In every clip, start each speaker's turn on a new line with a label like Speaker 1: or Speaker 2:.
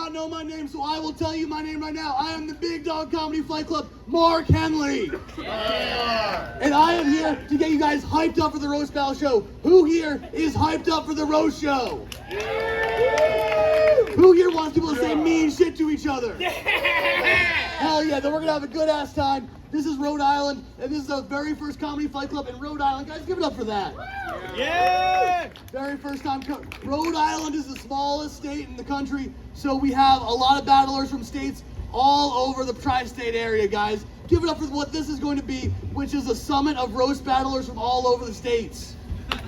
Speaker 1: not know my name, so I will tell you my name right now. I am the Big Dog Comedy Fight Club, Mark Henely. And I am here to get you guys hyped up for the Roast Battle Show. Who here is hyped up for the Roast Show? Who here wants people to say mean shit to each other? Hell yeah, then we're gonna have a good ass time. This is Rhode Island, and this is the very first comedy fight club in Rhode Island. Guys, give it up for that. Yeah! Very first time. Rhode Island is the smallest state in the country, so we have a lot of battlers from states all over the tri-state area, guys. Give it up for what this is going to be, which is a summit of roast battlers from all over the states.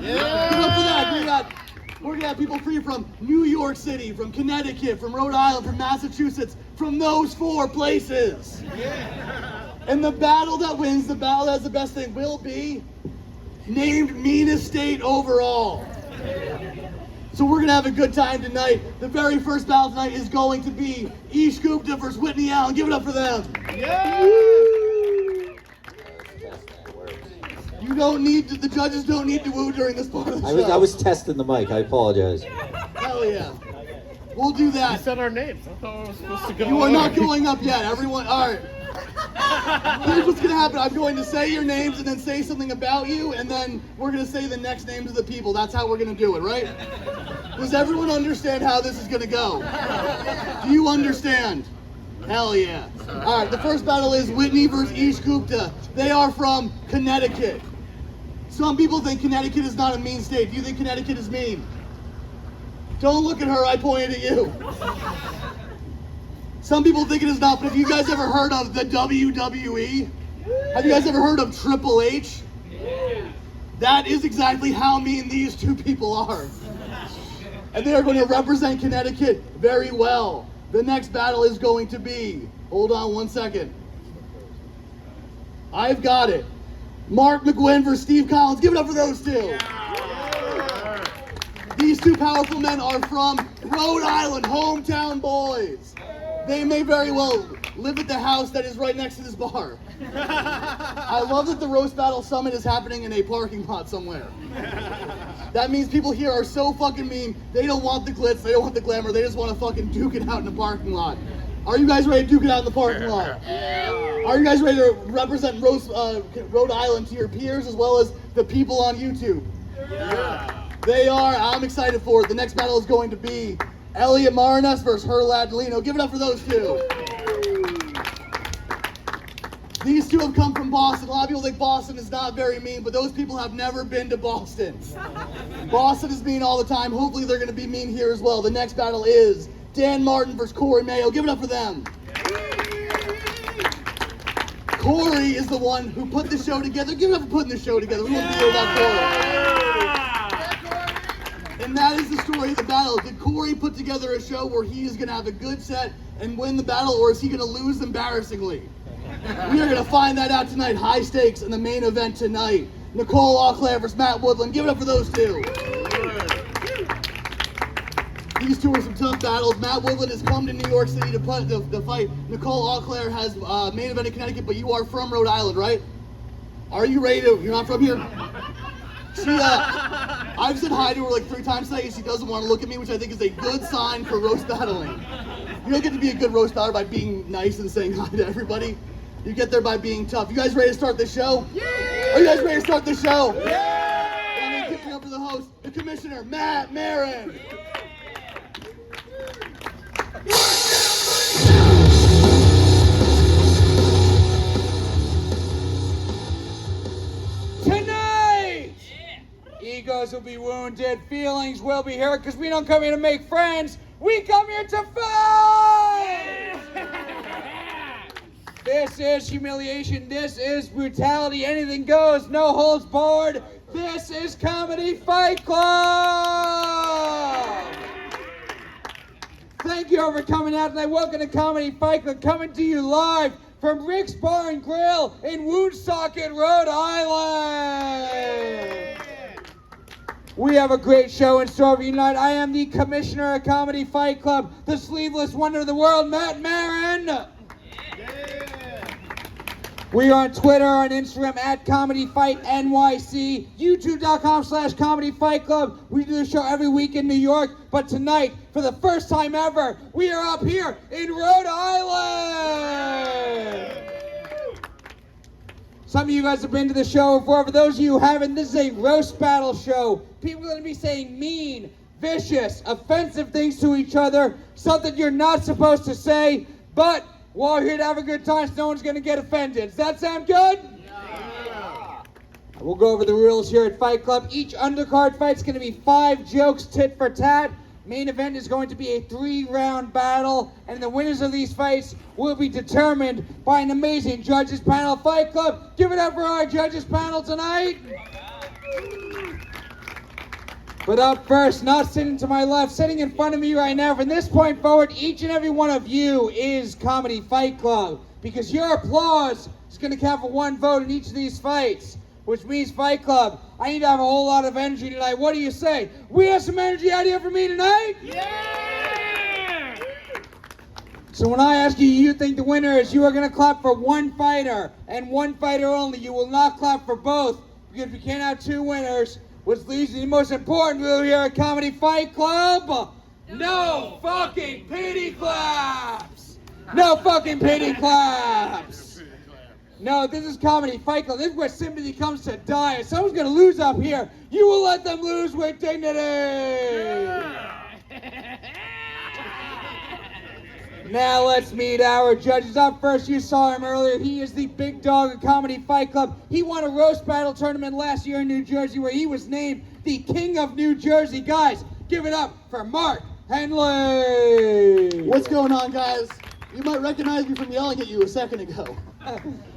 Speaker 1: Yeah! Give it up for that. We're gonna have people free from New York City, from Connecticut, from Rhode Island, from Massachusetts, from those 4 places. Yeah. And the battle that wins, the battle that has the best thing, will be named meanest state overall. So we're gonna have a good time tonight. The very first battle tonight is going to be Gupta versus Whitney Allen. Give it up for them. Yeah. You don't need to, the judges don't need to woo during this part of the show.
Speaker 2: I was testing the mic. I apologize.
Speaker 1: Hell yeah. We'll do that.
Speaker 3: You said our names. I thought we were supposed to go.
Speaker 1: You are not going up yet. Everyone, all right. Here's what's gonna happen. I'm going to say your names and then say something about you, and then we're gonna say the next names of the people. That's how we're gonna do it, right? Does everyone understand how this is gonna go? Do you understand? Hell yeah. All right, the first battle is Whitney versus Gupta. They are from Connecticut. Some people think Connecticut is not a mean state. Do you think Connecticut is mean? Don't look at her, I pointed at you. Some people think it is not, but have you guys ever heard of the WWE? Have you guys ever heard of Triple H? That is exactly how mean these 2 people are. And they are going to represent Connecticut very well. The next battle is going to be, hold on 1 second. I've got it. Mark McGwin versus Steve Collins. Give it up for those 2. These 2 powerful men are from Rhode Island, hometown boys. They may very well live at the house that is right next to this bar. I love that the Roast Battle Summit is happening in a parking lot somewhere. That means people here are so fucking mean, they don't want the glitz, they don't want the glamour, they just want to fucking duke it out in the parking lot. Are you guys ready to duke it out in the parking lot? Are you guys ready to represent Rhode Island to your peers as well as the people on YouTube? Yeah. They are. I'm excited for it. The next battle is going to be Elliot Maraniss versus Herlandt and Lino. Give it up for those 2. These 2 have come from Boston. A lot of people think Boston is not very mean, but those people have never been to Boston. Boston is mean all the time. Hopefully they're going to be mean here as well. The next battle is Dan Martin versus Mayo. Give it up for them. Corey is the one who put the show together. Give it up for putting the show together. We wouldn't be here without Corey. And that is the story of the battle. Did Corey put together a show where he is going to have a good set and win the battle, or is he going to lose embarrassingly? We are going to find that out tonight. High stakes in the main event tonight. Nichole Auclair versus Woodland. Give it up for those 2. These 2 are some tough battles. Woodland has come to New York City to fight. Nichole Auclair has main event in Connecticut, but you are from Rhode Island, right? Are you ready to? You're not from here? She, I've said hi to her like 3 times today, and she doesn't want to look at me, which I think is a good sign for roast battling. You don't get to be a good roast battler by being nice and saying hi to everybody. You get there by being tough. You guys ready to start this show? Yeah! Are you guys ready to start this show? Yeah! I'm going to kick it up to the host, the commissioner, Maran.
Speaker 4: Tonight, egos will be wounded, feelings will be hurt, because we don't come here to make friends, we come here to fight! This is humiliation, this is brutality, anything goes, no holds barred. This is Comedy Fight Club! Thank you all for coming out tonight. Welcome to Comedy Fight Club, coming to you live from Rick's Bar and Grill in Woonsocket, Rhode Island. We have a great show in store for you tonight. I am the commissioner of Comedy Fight Club, the sleeveless wonder of the world, Maran. We are on Twitter, on Instagram, at Comedy Fight NYC, YouTube.com/Comedy Fight Club. We do the show every week in New York, but tonight, for the first time ever, we are up here in Rhode Island. Some of you guys have been to the show before. For those of you who haven't, this is a roast battle show. People are going to be saying mean, vicious, offensive things to each other, something you're not supposed to say, but we're all here to have a good time, so no one's going to get offended. Does that sound good? Yeah. We'll go over the rules here at Fight Club. Each undercard fight's going to be 5 jokes, tit for tat. Main event is going to be a 3-round battle, and the winners of these fights will be determined by an amazing judges panel. Fight Club, give it up for our judges panel tonight. But up first, not sitting to my left, sitting in front of me right now, from this point forward, each and every one of you is Comedy Fight Club, because your applause is going to count for 1 vote in each of these fights, which means Fight Club, I need to have a whole lot of energy tonight. What do you say? We have some energy out here for me tonight? Yeah! So when I ask you, you think the winner is, you are going to clap for 1 fighter, and 1 fighter only. You will not clap for both, because we can't have 2 winners. Which leads to the most important rule here at Comedy Fight Club. No fucking pity claps! No fucking pity claps! No, this is Comedy Fight Club. This is where sympathy comes to die. If someone's gonna lose up here, you will let them lose with dignity! Yeah. Now let's meet our judges. Up first, you saw him earlier. He is the big dog of Comedy Fight Club. He won a roast battle tournament last year in New Jersey where he was named the King of New Jersey. Guys, give it up for Mark Henely.
Speaker 1: What's going on, guys? You might recognize me from yelling at you a second ago.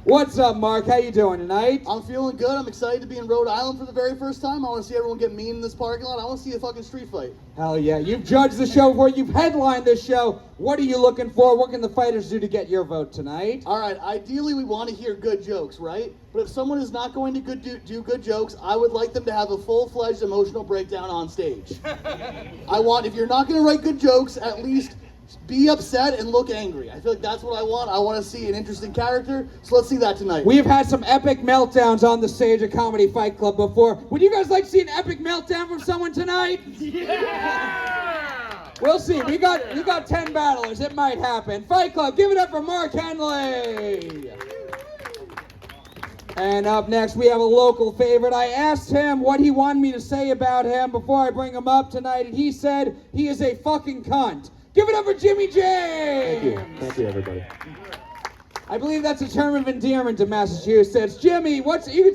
Speaker 4: What's up, Mark? How you doing tonight?
Speaker 1: I'm feeling good. I'm excited to be in Rhode Island for the very first time. I want to see everyone get mean in this parking lot. I want to see a fucking street fight.
Speaker 4: Hell yeah. You've judged the show before. You've headlined this show. What are you looking for? What can the fighters do to get your vote tonight?
Speaker 1: All right. Ideally, we want to hear good jokes, right? But if someone is not going to do good jokes, I would like them to have a full-fledged emotional breakdown on stage. If you're not going to write good jokes, at least be upset and look angry. I feel like that's what I want. I want to see an interesting character, so let's see that tonight.
Speaker 4: We've had some epic meltdowns on the stage at Comedy Fight Club before. Would you guys like to see an epic meltdown from someone tonight? Yeah! We'll see. We got 10 battlers. It might happen. Fight Club, give it up for Mark Henely. And up next, we have a local favorite. I asked him what he wanted me to say about him before I bring him up tonight, and he said he is a fucking cunt. Give it up for Jimmy James!
Speaker 2: Thank you. Thank you, everybody.
Speaker 4: I believe that's a term of endearment to Massachusetts. Jimmy, you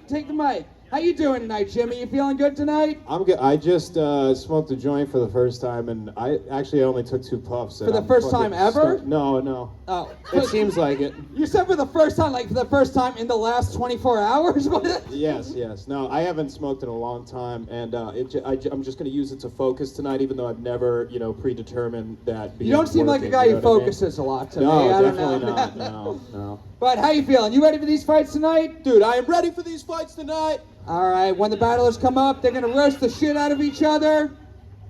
Speaker 4: take the mic. How you doing tonight, Jimmy? You feeling good tonight?
Speaker 5: I'm good. I just smoked a joint for the first time, and I only took 2 puffs.
Speaker 4: For the first time ever?
Speaker 5: No.
Speaker 4: Oh.
Speaker 5: It seems like it.
Speaker 4: You said for the first time, like for the first time in the last 24 hours?
Speaker 5: Yes. No, I haven't smoked in a long time, and I'm just going to use it to focus tonight, even though I've never, predetermined that.
Speaker 4: You don't seem like a guy who focuses a lot to me.
Speaker 5: No, definitely not. No.
Speaker 4: But how you feeling? You ready for these fights tonight?
Speaker 5: Dude, I am ready for these fights tonight.
Speaker 4: All right, when the battlers come up, they're going to roast the shit out of each other.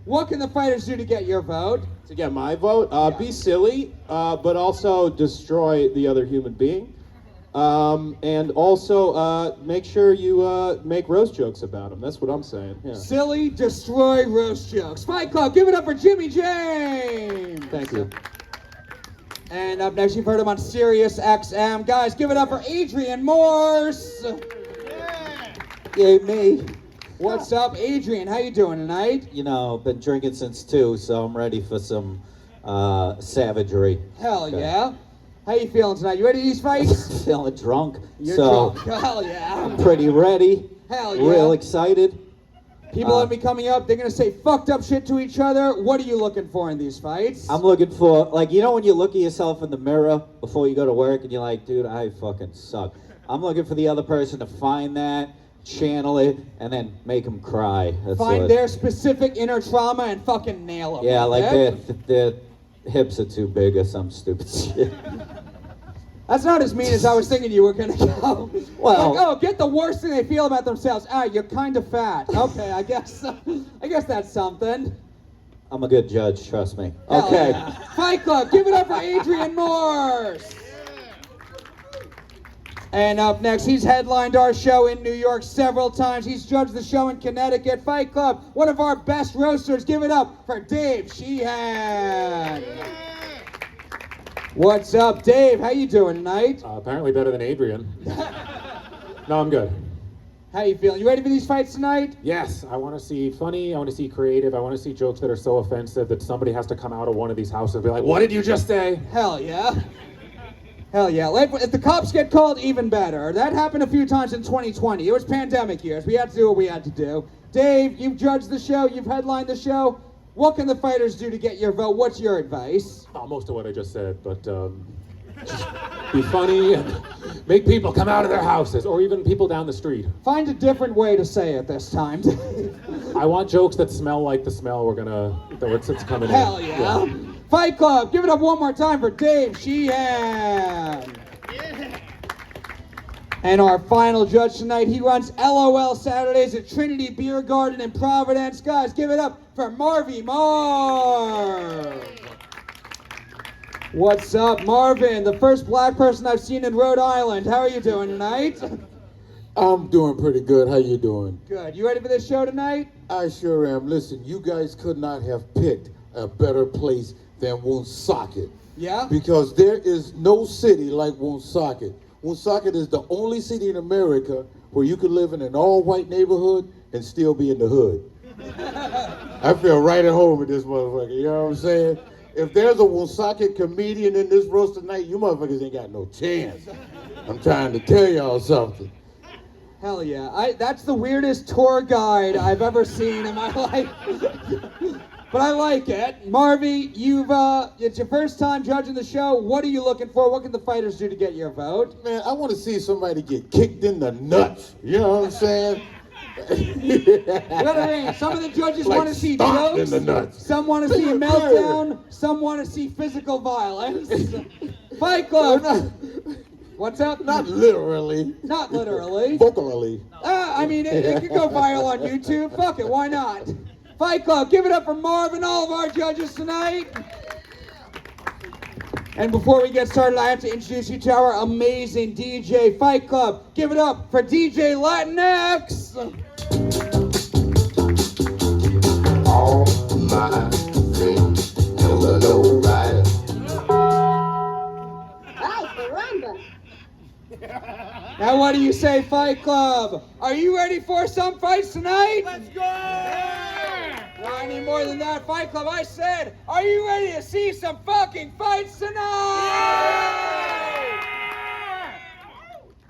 Speaker 4: What can the fighters do to get your vote?
Speaker 5: To get my vote? Be silly, but also destroy the other human being. And also make sure you make roast jokes about them. That's what I'm saying. Yeah.
Speaker 4: Silly, destroy, roast jokes. Fight Club, give it up for Jimmy James.
Speaker 5: Thank you.
Speaker 4: And up next, you've heard him on Sirius XM. Guys, give it up for Adrian Morse.
Speaker 2: Yay, me.
Speaker 4: What's up, Adrian? How you doing tonight?
Speaker 2: Been drinking since 2, so I'm ready for some savagery.
Speaker 4: Hell yeah. How you feeling tonight? You ready for these fights?
Speaker 2: Feeling drunk.
Speaker 4: You're
Speaker 2: drunk.
Speaker 4: Hell yeah.
Speaker 2: I'm pretty ready.
Speaker 4: Hell yeah.
Speaker 2: Real excited.
Speaker 4: People that be coming up, they're going to say fucked up shit to each other. What are you looking for in these fights?
Speaker 2: I'm looking for, when you look at yourself in the mirror before you go to work and you're like, dude, I fucking suck. I'm looking for the other person to find that, channel it, and then make them cry.
Speaker 4: Find their specific inner trauma and fucking nail them.
Speaker 2: Yeah, like their hips are too big or some stupid shit.
Speaker 4: That's not as mean as I was thinking you were gonna go.
Speaker 2: Well,
Speaker 4: get the worst thing they feel about themselves. You're kind of fat. Okay, I guess that's something.
Speaker 2: I'm a good judge, trust me.
Speaker 4: Hell
Speaker 2: Okay.
Speaker 4: Yeah. Fight Club, give it up for Adrian Morse. And up next, he's headlined our show in New York several times. He's judged the show in Connecticut Fight Club. One of our best roasters. Give it up for Dave Sheehan. What's up, Dave? How you doing tonight?
Speaker 6: Apparently better than Adrian. No, I'm good.
Speaker 4: How you feeling? You ready for these fights tonight?
Speaker 6: Yes, I want to see funny, I want to see creative, I want to see jokes that are so offensive that somebody has to come out of one of these houses and be like, what did you just say?
Speaker 4: Hell yeah. Hell yeah. If the cops get called, even better. That happened a few times in 2020. It was pandemic years. We had to do what we had to do. Dave, you've judged the show. You've headlined the show. What can the fighters do to get your vote? What's your advice?
Speaker 6: Oh, most of what I just said, but just be funny and make people come out of their houses, or even people down the street.
Speaker 4: Find a different way to say it this time.
Speaker 6: I want jokes that smell like the smell it's coming in.
Speaker 4: Hell yeah. Fight Club, give it up one more time for Dave Sheehan. Yeah. And our final judge tonight, he runs LOL Saturdays at Trinity Beer Garden in Providence. Guys, give it up for Marvy Marv. What's up, Marvin? The first black person I've seen in Rhode Island. How are you doing tonight?
Speaker 7: I'm doing pretty good. How you doing?
Speaker 4: Good. You ready for this show tonight?
Speaker 7: I sure am. Listen, you guys could not have picked a better place than Woonsocket.
Speaker 4: Yeah?
Speaker 7: Because there is no city like Woonsocket. Woonsocket is the only city in America where you could live in an all-white neighborhood and still be in the hood. I feel right at home with this motherfucker, you know what I'm saying? If there's a Woonsocket comedian in this roast tonight, you motherfuckers ain't got no chance. I'm trying to tell y'all something.
Speaker 4: Hell yeah. That's the weirdest tour guide I've ever seen in my life. But I like it. Marvy, it's your first time judging the show. What are you looking for? What can the fighters do to get your vote?
Speaker 7: Man, I want to see somebody get kicked in the nuts. You know what I'm saying?
Speaker 4: What I mean, some of the judges
Speaker 7: Like
Speaker 4: want to see
Speaker 7: stomped
Speaker 4: jokes.
Speaker 7: in the nuts.
Speaker 4: Some want to see a meltdown. Some want to see physical violence. Fight Club. What's up?
Speaker 7: Not literally.
Speaker 4: Not literally.
Speaker 7: Vocally.
Speaker 4: I mean, it could go viral on YouTube. Fuck it, why not? Fight Club, give it up for Marv and all of our judges tonight. And before we get started, I have to introduce you to our amazing DJ. Fight Club, give it up for DJ Latinx.
Speaker 8: All my friends know the low rider.
Speaker 4: Now what do you say, Fight Club? Are you ready for some fights tonight?
Speaker 1: Let's go!
Speaker 4: Well, I need more than that, Fight Club. I said, are you ready to see some fucking fights tonight? Yeah!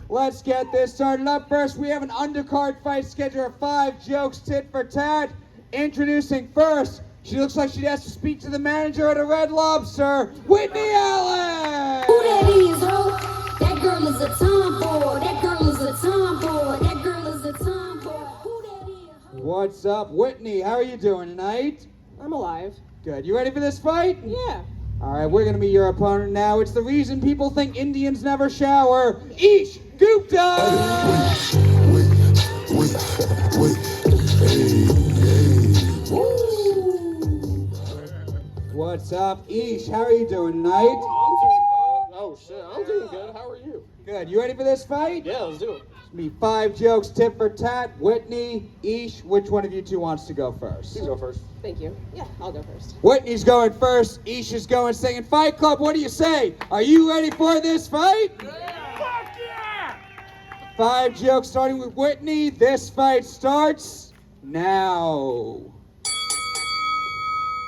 Speaker 4: Let's get this started up. First, we have an undercard fight schedule of 5 jokes tit for tat. Introducing first, she looks like she has to speak to the manager at a Red Lobster, Whitney Allen!
Speaker 9: Who that is, ho? That girl is a tomboy. That girl is a tomboy. That girl is a tomboy. Who that is, ho?
Speaker 4: What's up, Whitney? How are you doing tonight?
Speaker 10: I'm alive.
Speaker 4: Good. You ready for this fight?
Speaker 10: Yeah.
Speaker 4: All right, we're going to meet your opponent now. It's the reason people think Indians never shower. Ish Gupta! What's up, Ish? How are you doing tonight?
Speaker 3: I'm doing good. How are you?
Speaker 4: Good. You ready for this fight?
Speaker 3: Yeah, let's do it.
Speaker 4: It's gonna be 5 jokes, tit for tat. Whitney, Ish, which one of you two wants to go first?
Speaker 3: You go first.
Speaker 10: Thank you. Yeah, I'll go first.
Speaker 4: Whitney's going first. Ish is going second. Fight Club, what do you say? Are you ready for this fight?
Speaker 3: Yeah. Fuck yeah!
Speaker 4: 5 jokes starting with Whitney. This fight starts now.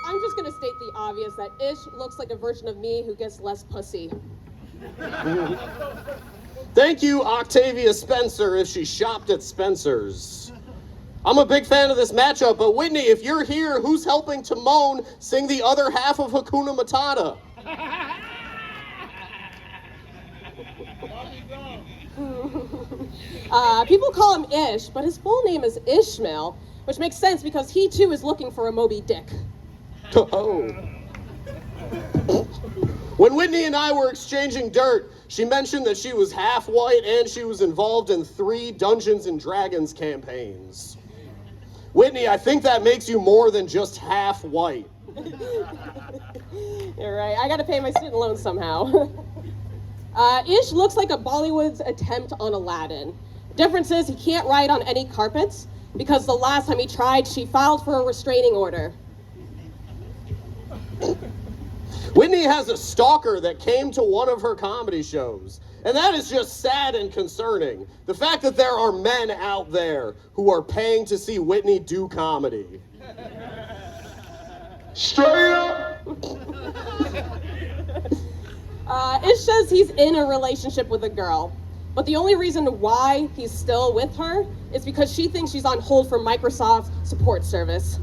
Speaker 10: I'm just gonna state the obvious that Ish looks like a version of me who gets less pussy.
Speaker 3: Thank you, Octavia Spencer, if she shopped at Spencer's. I'm a big fan of this matchup, but Whitney, if you're here, who's helping Timon sing the other half of Hakuna Matata?
Speaker 10: People call him Ish, but his full name is Ishmael, which makes sense because he too is looking for a Moby Dick.
Speaker 3: Oh. When Whitney and I were exchanging dirt, she mentioned that she was half white and she was involved in 3 Dungeons and Dragons campaigns. Whitney, I think that makes you more than just half white.
Speaker 10: You're right. I gotta pay my student loans somehow. Ish looks like a Bollywood's attempt on Aladdin. Difference is he can't ride on any carpets because the last time he tried, she filed for a restraining order.
Speaker 3: Whitney has a stalker that came to one of her comedy shows. And that is just sad and concerning. The fact that there are men out there who are paying to see Whitney do comedy. Straight up!
Speaker 10: Ish says he's in a relationship with a girl. But the only reason why he's still with her is because she thinks she's on hold for Microsoft support service.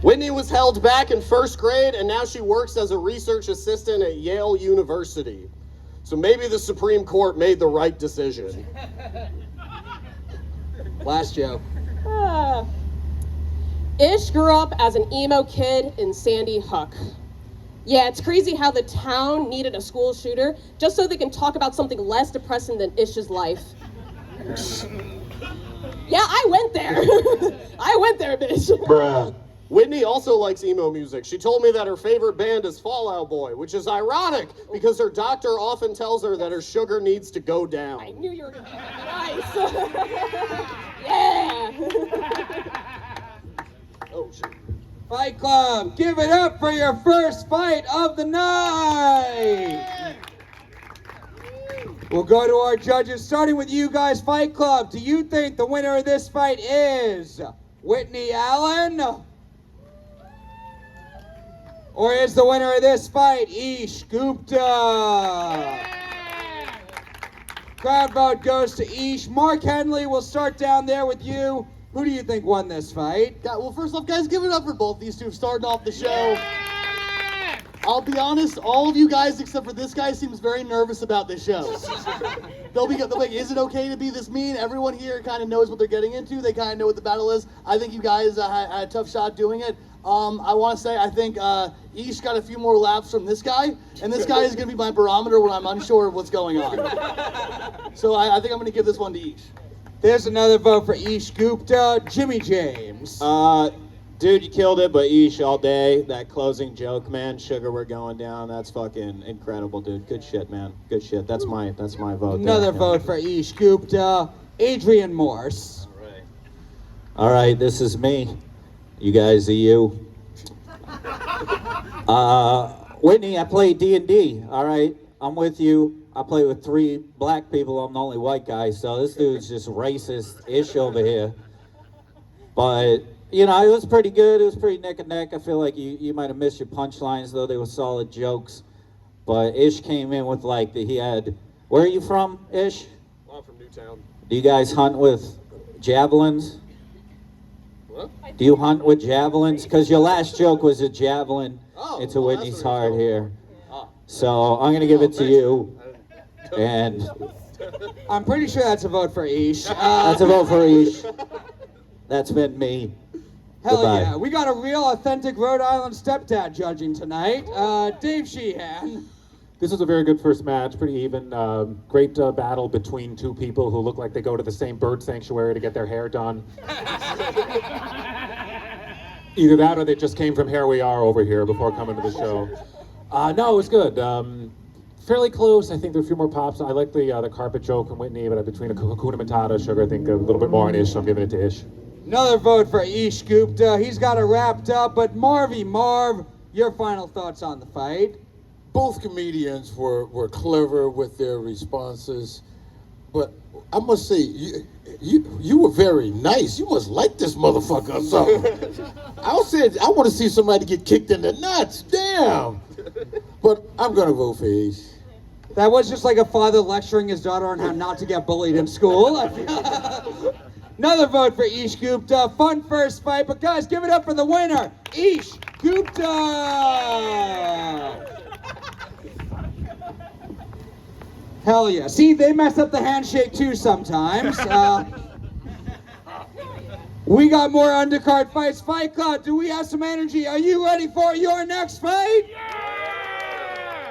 Speaker 3: Whitney was held back in first grade, and now she works as a research assistant at Yale University. So maybe the Supreme Court made the right decision.
Speaker 4: Last joke.
Speaker 10: Ish grew up as an emo kid in Sandy Hook. Yeah, it's crazy how the town needed a school shooter just so they can talk about something less depressing than Ish's life. Yeah, I went there. I went there, bitch.
Speaker 7: Bruh.
Speaker 3: Whitney also likes emo music. She told me that her favorite band is Fall Out Boy, which is ironic because her doctor often tells her that her sugar needs to go
Speaker 10: I
Speaker 3: down.
Speaker 10: knew you were gonna be nice. Yeah.
Speaker 3: Oh, shit.
Speaker 4: Fight Club, give it up for your first fight of the night. We'll go to our judges, starting with you guys, Fight Club. Do you think the winner of this fight is Whitney Allen? Or is the winner of this fight Ish Gupta? Crowd vote goes to Ish. Mark Henely, we'll start down there with you. Who do you think won this fight?
Speaker 1: Yeah, well, first off, guys, give it up for both these two starting off the show. I'll be honest, all of you guys except for this guy seems very nervous about this show. They'll be like, is it okay to be this mean? Everyone here kind of knows what they're getting into. They kind of know what the battle is. I think you guys had a tough shot doing it. I want to say I think Ish got a few more laps from this guy, and this guy is going to be my barometer when I'm unsure of what's going on. So I think I'm going to give this one to Ish.
Speaker 4: There's another vote for Ish Gupta. Jimmy James.
Speaker 2: Dude, you killed it, but Ish all day. That closing joke, man. Sugar, we're going down. That's fucking incredible, dude. Good shit, man. Good shit. That's my vote.
Speaker 4: Another
Speaker 2: there.
Speaker 4: vote for Ish Gupta. Adrian Morse.
Speaker 2: All right, this is me. You guys are you. Whitney, I play D&D. All right, I'm with you. I play with 3 black people. I'm the only white guy, so this dude's just racist-ish over here. But, you know, it was pretty good. It was pretty neck and neck. I feel like you might have missed your punchlines, though. They were solid jokes. But Ish came in with, like, he had... Where are you from, Ish?
Speaker 3: I'm from Newtown.
Speaker 2: Do you guys hunt with javelins?
Speaker 3: What?
Speaker 2: Do you hunt with javelins? Because your last joke was a javelin into
Speaker 3: well,
Speaker 2: Whitney's
Speaker 3: that's what
Speaker 2: heart
Speaker 3: it's
Speaker 2: here. So I'm going to give it to you. And
Speaker 4: I'm pretty sure that's a vote for Ish.
Speaker 2: that's a vote for Ish. That's been me.
Speaker 4: Hell
Speaker 2: Goodbye.
Speaker 4: yeah. We got a real authentic Rhode Island stepdad judging tonight. Dave Sheehan.
Speaker 6: This was a very good first match, pretty even. Great battle between 2 people who look like they go to the same bird sanctuary to get their hair done. Either that or they just came from Here We Are over here before coming to the show. No, it was good. Fairly close. I think there were a few more pops. I like the carpet joke from Whitney, but between a Hakuna Matata, Sugar, I think a little bit more on Ish, so I'm giving it to Ish.
Speaker 4: Another vote for Ish Gupta. He's got it wrapped up, but Marvy Marv, your final thoughts on the fight?
Speaker 7: Both comedians were clever with their responses, but I must say, you were very nice. You must like this motherfucker or something. I want to see somebody get kicked in the nuts. Damn. But I'm gonna vote for Ish.
Speaker 4: That was just like a father lecturing his daughter on how not to get bullied in school. Another vote for Ish Gupta. Fun first fight, but guys, give it up for the winner, Ish Gupta. Hell yeah. See, they mess up the handshake too sometimes. We got more undercard fights. Fight Club, do we have some energy? Are you ready for your next fight? Yeah!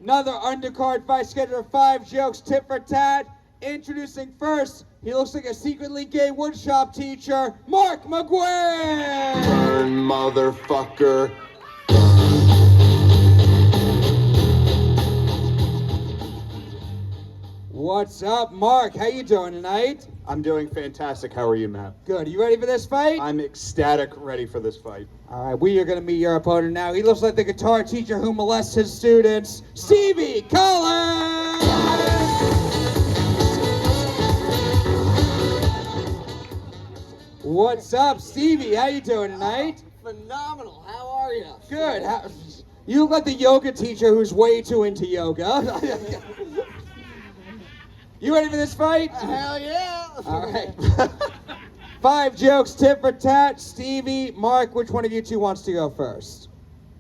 Speaker 4: Another undercard fight scheduled for 5 jokes, tit for tat. Introducing first, he looks like a secretly gay woodshop teacher, Mark McGwin!
Speaker 8: Burn, motherfucker.
Speaker 4: What's up, Mark? How you doing tonight?
Speaker 11: I'm doing fantastic. How are you, Matt?
Speaker 4: Good. You ready for this fight?
Speaker 11: I'm ecstatic, ready for this fight.
Speaker 4: All right, we are going to meet your opponent now. He looks like the guitar teacher who molests his students, Stevie Collins! What's up, Stevie? How you doing tonight?
Speaker 12: Phenomenal. How are you?
Speaker 4: Good. You look like the yoga teacher who's way too into yoga. You ready for this fight?
Speaker 12: Hell yeah.
Speaker 4: All right. 5 jokes, tit for tat. Stevie, Mark, which one of you two wants to go first?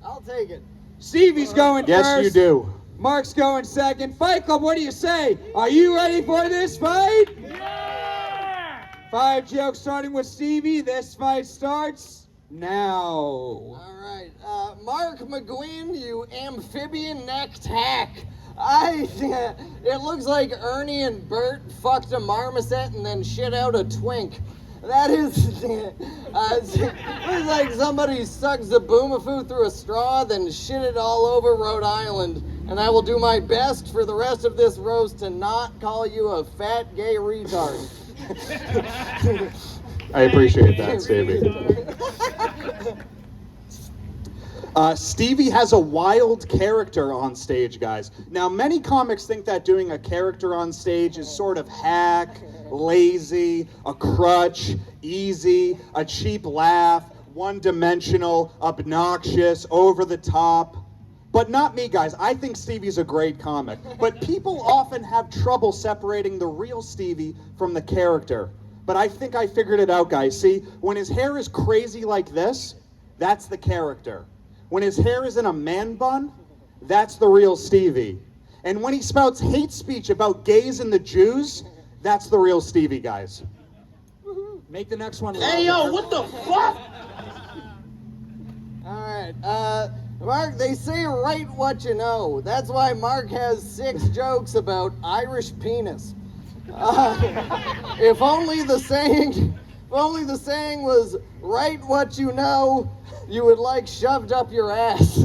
Speaker 12: I'll take it.
Speaker 4: Stevie's going
Speaker 11: Yes,
Speaker 4: first.
Speaker 11: you do.
Speaker 4: Mark's going second. Fight Club, what do you say? Are you ready for this fight? Yeah! 5 jokes starting with Stevie. This fight starts now.
Speaker 12: All right. Mark McGwin, you amphibian-necked hack. It looks like Ernie and Bert fucked a marmoset and then shit out a twink. That is, looks like somebody sucks the boomafoo through a straw, then shit it all over Rhode Island. And I will do my best for the rest of this roast to not call you a fat gay retard.
Speaker 11: I appreciate that, Stevie. Stevie has a wild character on stage, guys. Now, many comics think that doing a character on stage is sort of hack, lazy, a crutch, easy, a cheap laugh, one-dimensional, obnoxious, over the top. But not me, guys. I think Stevie's a great comic. But people often have trouble separating the real Stevie from the character. But I think I figured it out, guys. See, when his hair is crazy like this, that's the character. When his hair is in a man bun, that's the real Stevie. And when he spouts hate speech about gays and the Jews, that's the real Stevie, guys.
Speaker 4: Make the next one.
Speaker 3: Hey, yo, what the fuck?
Speaker 12: All right. Mark, they say write what you know. That's why Mark has 6 jokes about Irish penis. If only the saying was write what you know, you would like shoved up your ass.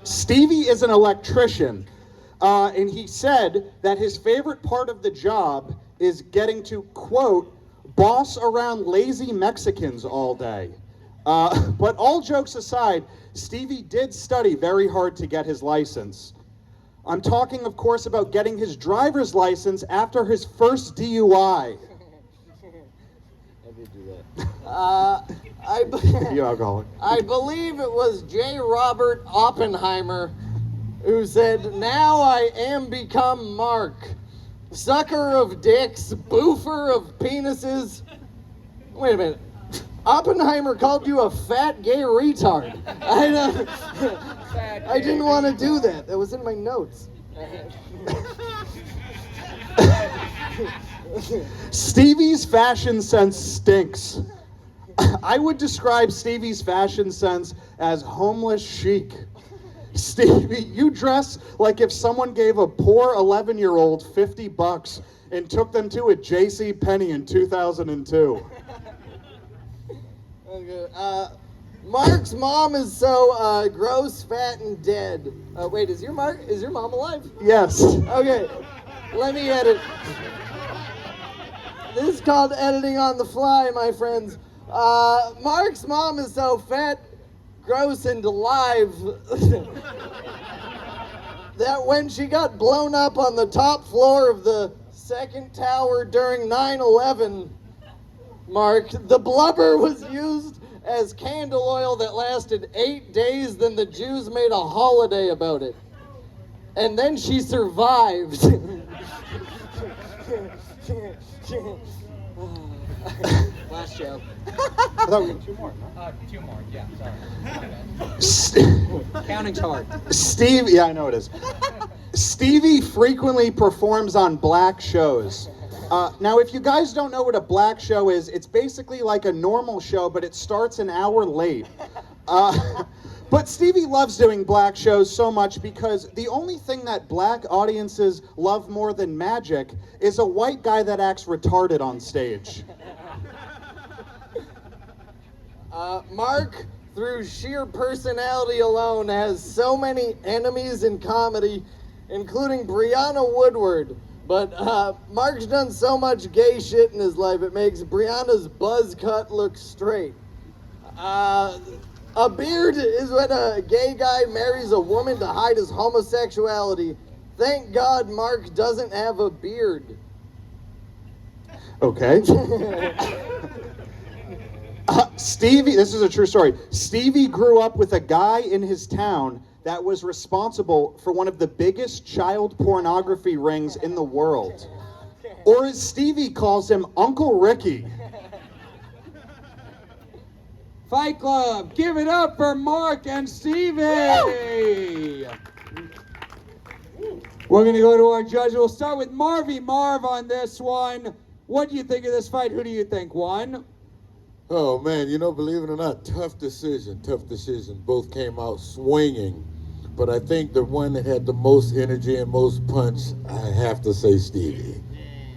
Speaker 11: Stevie is an electrician, and he said that his favorite part of the job is getting to, quote, boss around lazy Mexicans all day. But all jokes aside, Stevie did study very hard to get his license. I'm talking, of course, about getting his driver's license after his first DUI.
Speaker 3: You alcoholic.
Speaker 12: I believe it was J. Robert Oppenheimer who said, "Now I am become Mark, sucker of dicks, boofer of penises." Wait a minute. Oppenheimer called you a fat gay retard. I didn't want to do that. That was in my notes.
Speaker 11: Stevie's fashion sense stinks. I would describe Stevie's fashion sense as homeless chic. Stevie, you dress like if someone gave a poor 11-year-old $50 and took them to a JCPenney in 2002.
Speaker 12: Okay, Mark's mom is so gross, fat, and dead. Wait, is your mom alive?
Speaker 11: Yes.
Speaker 12: Okay, let me edit. This is called editing on the fly, my friends. Mark's mom is so fat, gross, and alive that when she got blown up on the top floor of the second tower during 9/11, Mark, the blubber was used as candle oil that lasted 8 days, then the Jews made a holiday about it. And then she survived. Last joke.
Speaker 11: I thought we had 2 more. No?
Speaker 4: 2 more, yeah, sorry. Counting's hard.
Speaker 11: Steve, yeah, I know it is. Stevie frequently performs on black shows. Now, if you guys don't know what a black show is, it's basically like a normal show, but it starts an hour late. But Stevie loves doing black shows so much because the only thing that black audiences love more than magic is a white guy that acts retarded on stage.
Speaker 12: Mark, through sheer personality alone, has so many enemies in comedy, including Brianna Woodward. But Mark's done so much gay shit in his life, it makes Brianna's buzz cut look straight. A beard is when a gay guy marries a woman to hide his homosexuality. Thank God Mark doesn't have a beard.
Speaker 11: Okay. Stevie, this is a true story. Stevie grew up with a guy in his town that was responsible for one of the biggest child pornography rings in the world. Or as Stevie calls him, Uncle Ricky.
Speaker 4: Fight Club, give it up for Mark and Stevie. We're going to go to our judge. We'll start with Marvy Marv on this one. What do you think of this fight? Who do you think won?
Speaker 7: Oh man, you know, believe it or not, tough decision. Both came out swinging. But I think the one that had the most energy and most punch, I have to say Stevie.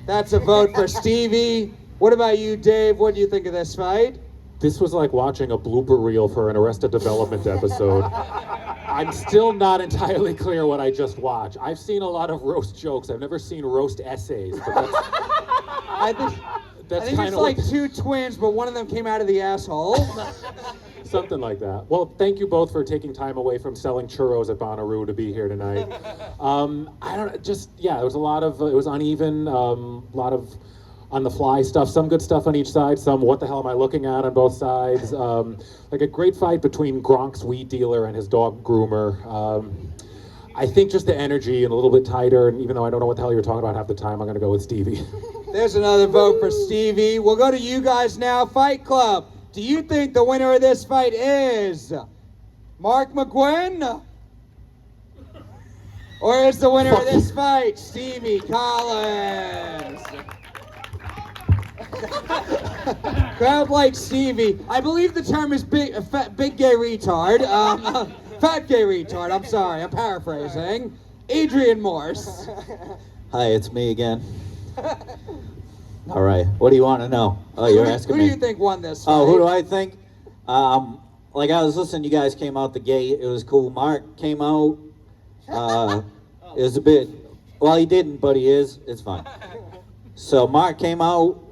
Speaker 4: That's a vote for Stevie. What about you, Dave? What do you think of this fight?
Speaker 6: This was like watching a blooper reel for an Arrested Development episode. I'm still not entirely clear what I just watched. I've seen a lot of roast jokes. I've never seen roast essays. But
Speaker 4: I think
Speaker 6: kind
Speaker 4: it's
Speaker 6: of
Speaker 4: like two twins, but one of them came out of the asshole.
Speaker 6: something like that. Well, thank you both for taking time away from selling churros at Bonnaroo to be here tonight. It was a lot of, it was uneven, a lot of on the fly stuff, some good stuff on each side, some what the hell am I looking at on both sides. Like a great fight between Gronk's weed dealer and his dog groomer. I think just the energy and a little bit tighter, and even though I don't know what the hell you're talking about half the time, I'm gonna go with Stevie.
Speaker 4: There's another vote for Stevie. We'll go to you guys now. Fight Club. Do you think the winner of this fight is Mark McGwin? Or is the winner of this fight Stevie Collins? Crowd like Stevie. I believe the term is big gay retard. Fat gay retard. I'm sorry. I'm paraphrasing. Adrian Morse.
Speaker 2: Hi, it's me again. All right. What do you want to know? Oh, you're asking me.
Speaker 4: Who do you think won this fight?
Speaker 2: Oh, who do I think? Like I was listening, you guys came out the gate. It was cool. Mark came out. It was a bit. Well, he didn't, but he is. It's fine. So Mark came out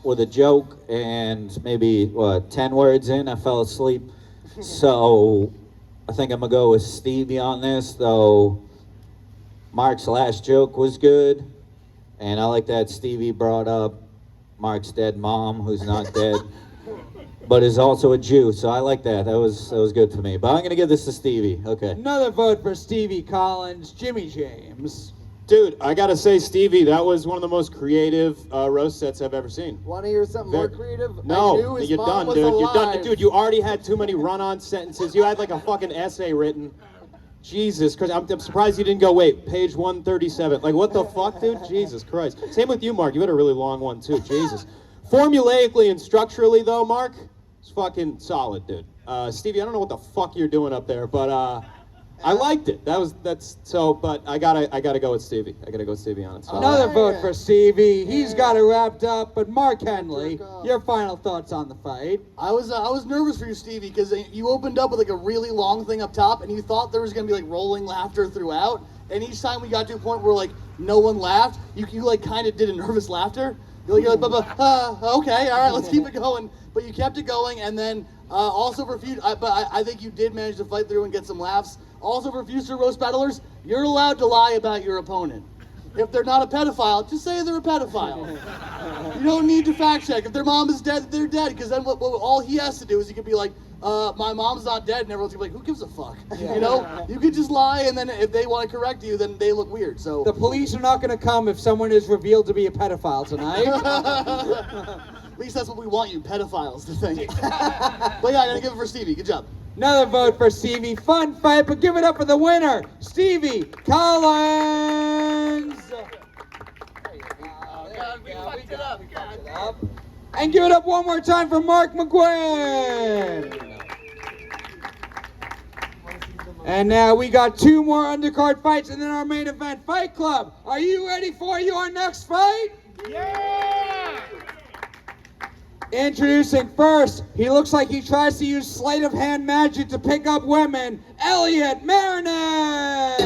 Speaker 2: with a joke, and maybe 10 words in, I fell asleep. So I think I'm gonna go with Stevie on this, though. Mark's last joke was good, and I like that Stevie brought up Mark's dead mom, who's not dead, but is also a Jew. So I like that. That was good for me. But I'm gonna give this to Stevie. Okay.
Speaker 4: Another vote for Stevie Collins. Jimmy James.
Speaker 5: Dude, I gotta say, Stevie, that was one of the most creative roast sets I've ever seen.
Speaker 12: Want to hear something more creative?
Speaker 5: No, you're done, dude. You're done, dude. You already had too many run-on sentences. You had like a fucking essay written. Jesus Christ, I'm surprised you didn't go, wait, page 137. Like, what the fuck, dude? Jesus Christ. Same with you, Mark. You had a really long one, too. Jesus. Formulaically and structurally, though, Mark, it's fucking solid, dude. Stevie, I don't know what the fuck you're doing up there, but I liked it. But I gotta go with Stevie. I gotta go with Stevie on it. So.
Speaker 4: Another vote for Stevie. He's got it wrapped up. But Mark Henely, your final thoughts on the fight?
Speaker 1: I was nervous for you, Stevie, because you opened up with like a really long thing up top, and you thought there was gonna be like rolling laughter throughout. And each time we got to a point where like no one laughed, you like kind of did a nervous laughter. You're like, okay, all right, let's keep it going. But you kept it going, and then also for future. I think you did manage to fight through and get some laughs. Also for future roast battlers, you're allowed to lie about your opponent. If they're not a pedophile, just say they're a pedophile. You don't need to fact check. If their mom is dead, they're dead. Because then what all he has to do is he could be like, my mom's not dead, and everyone's gonna be like, who gives a fuck? Yeah. You know? You could just lie, and then if they want to correct you, then they look weird. So
Speaker 4: the police are not gonna come if someone is revealed to be a pedophile tonight.
Speaker 1: At least that's what we want you pedophiles to think. But yeah, I'm gonna give it for Stevie. Good job.
Speaker 4: Another vote for Stevie. Fun fight, but give it up for the winner, Stevie Collins. And give it up one more time for Mark McGwin. And now we got two more undercard fights and then our main event. Fight Club, are you ready for your next fight? Yeah! Introducing first, he looks like he tries to use sleight of hand magic to pick up women, Elliot Maraniss!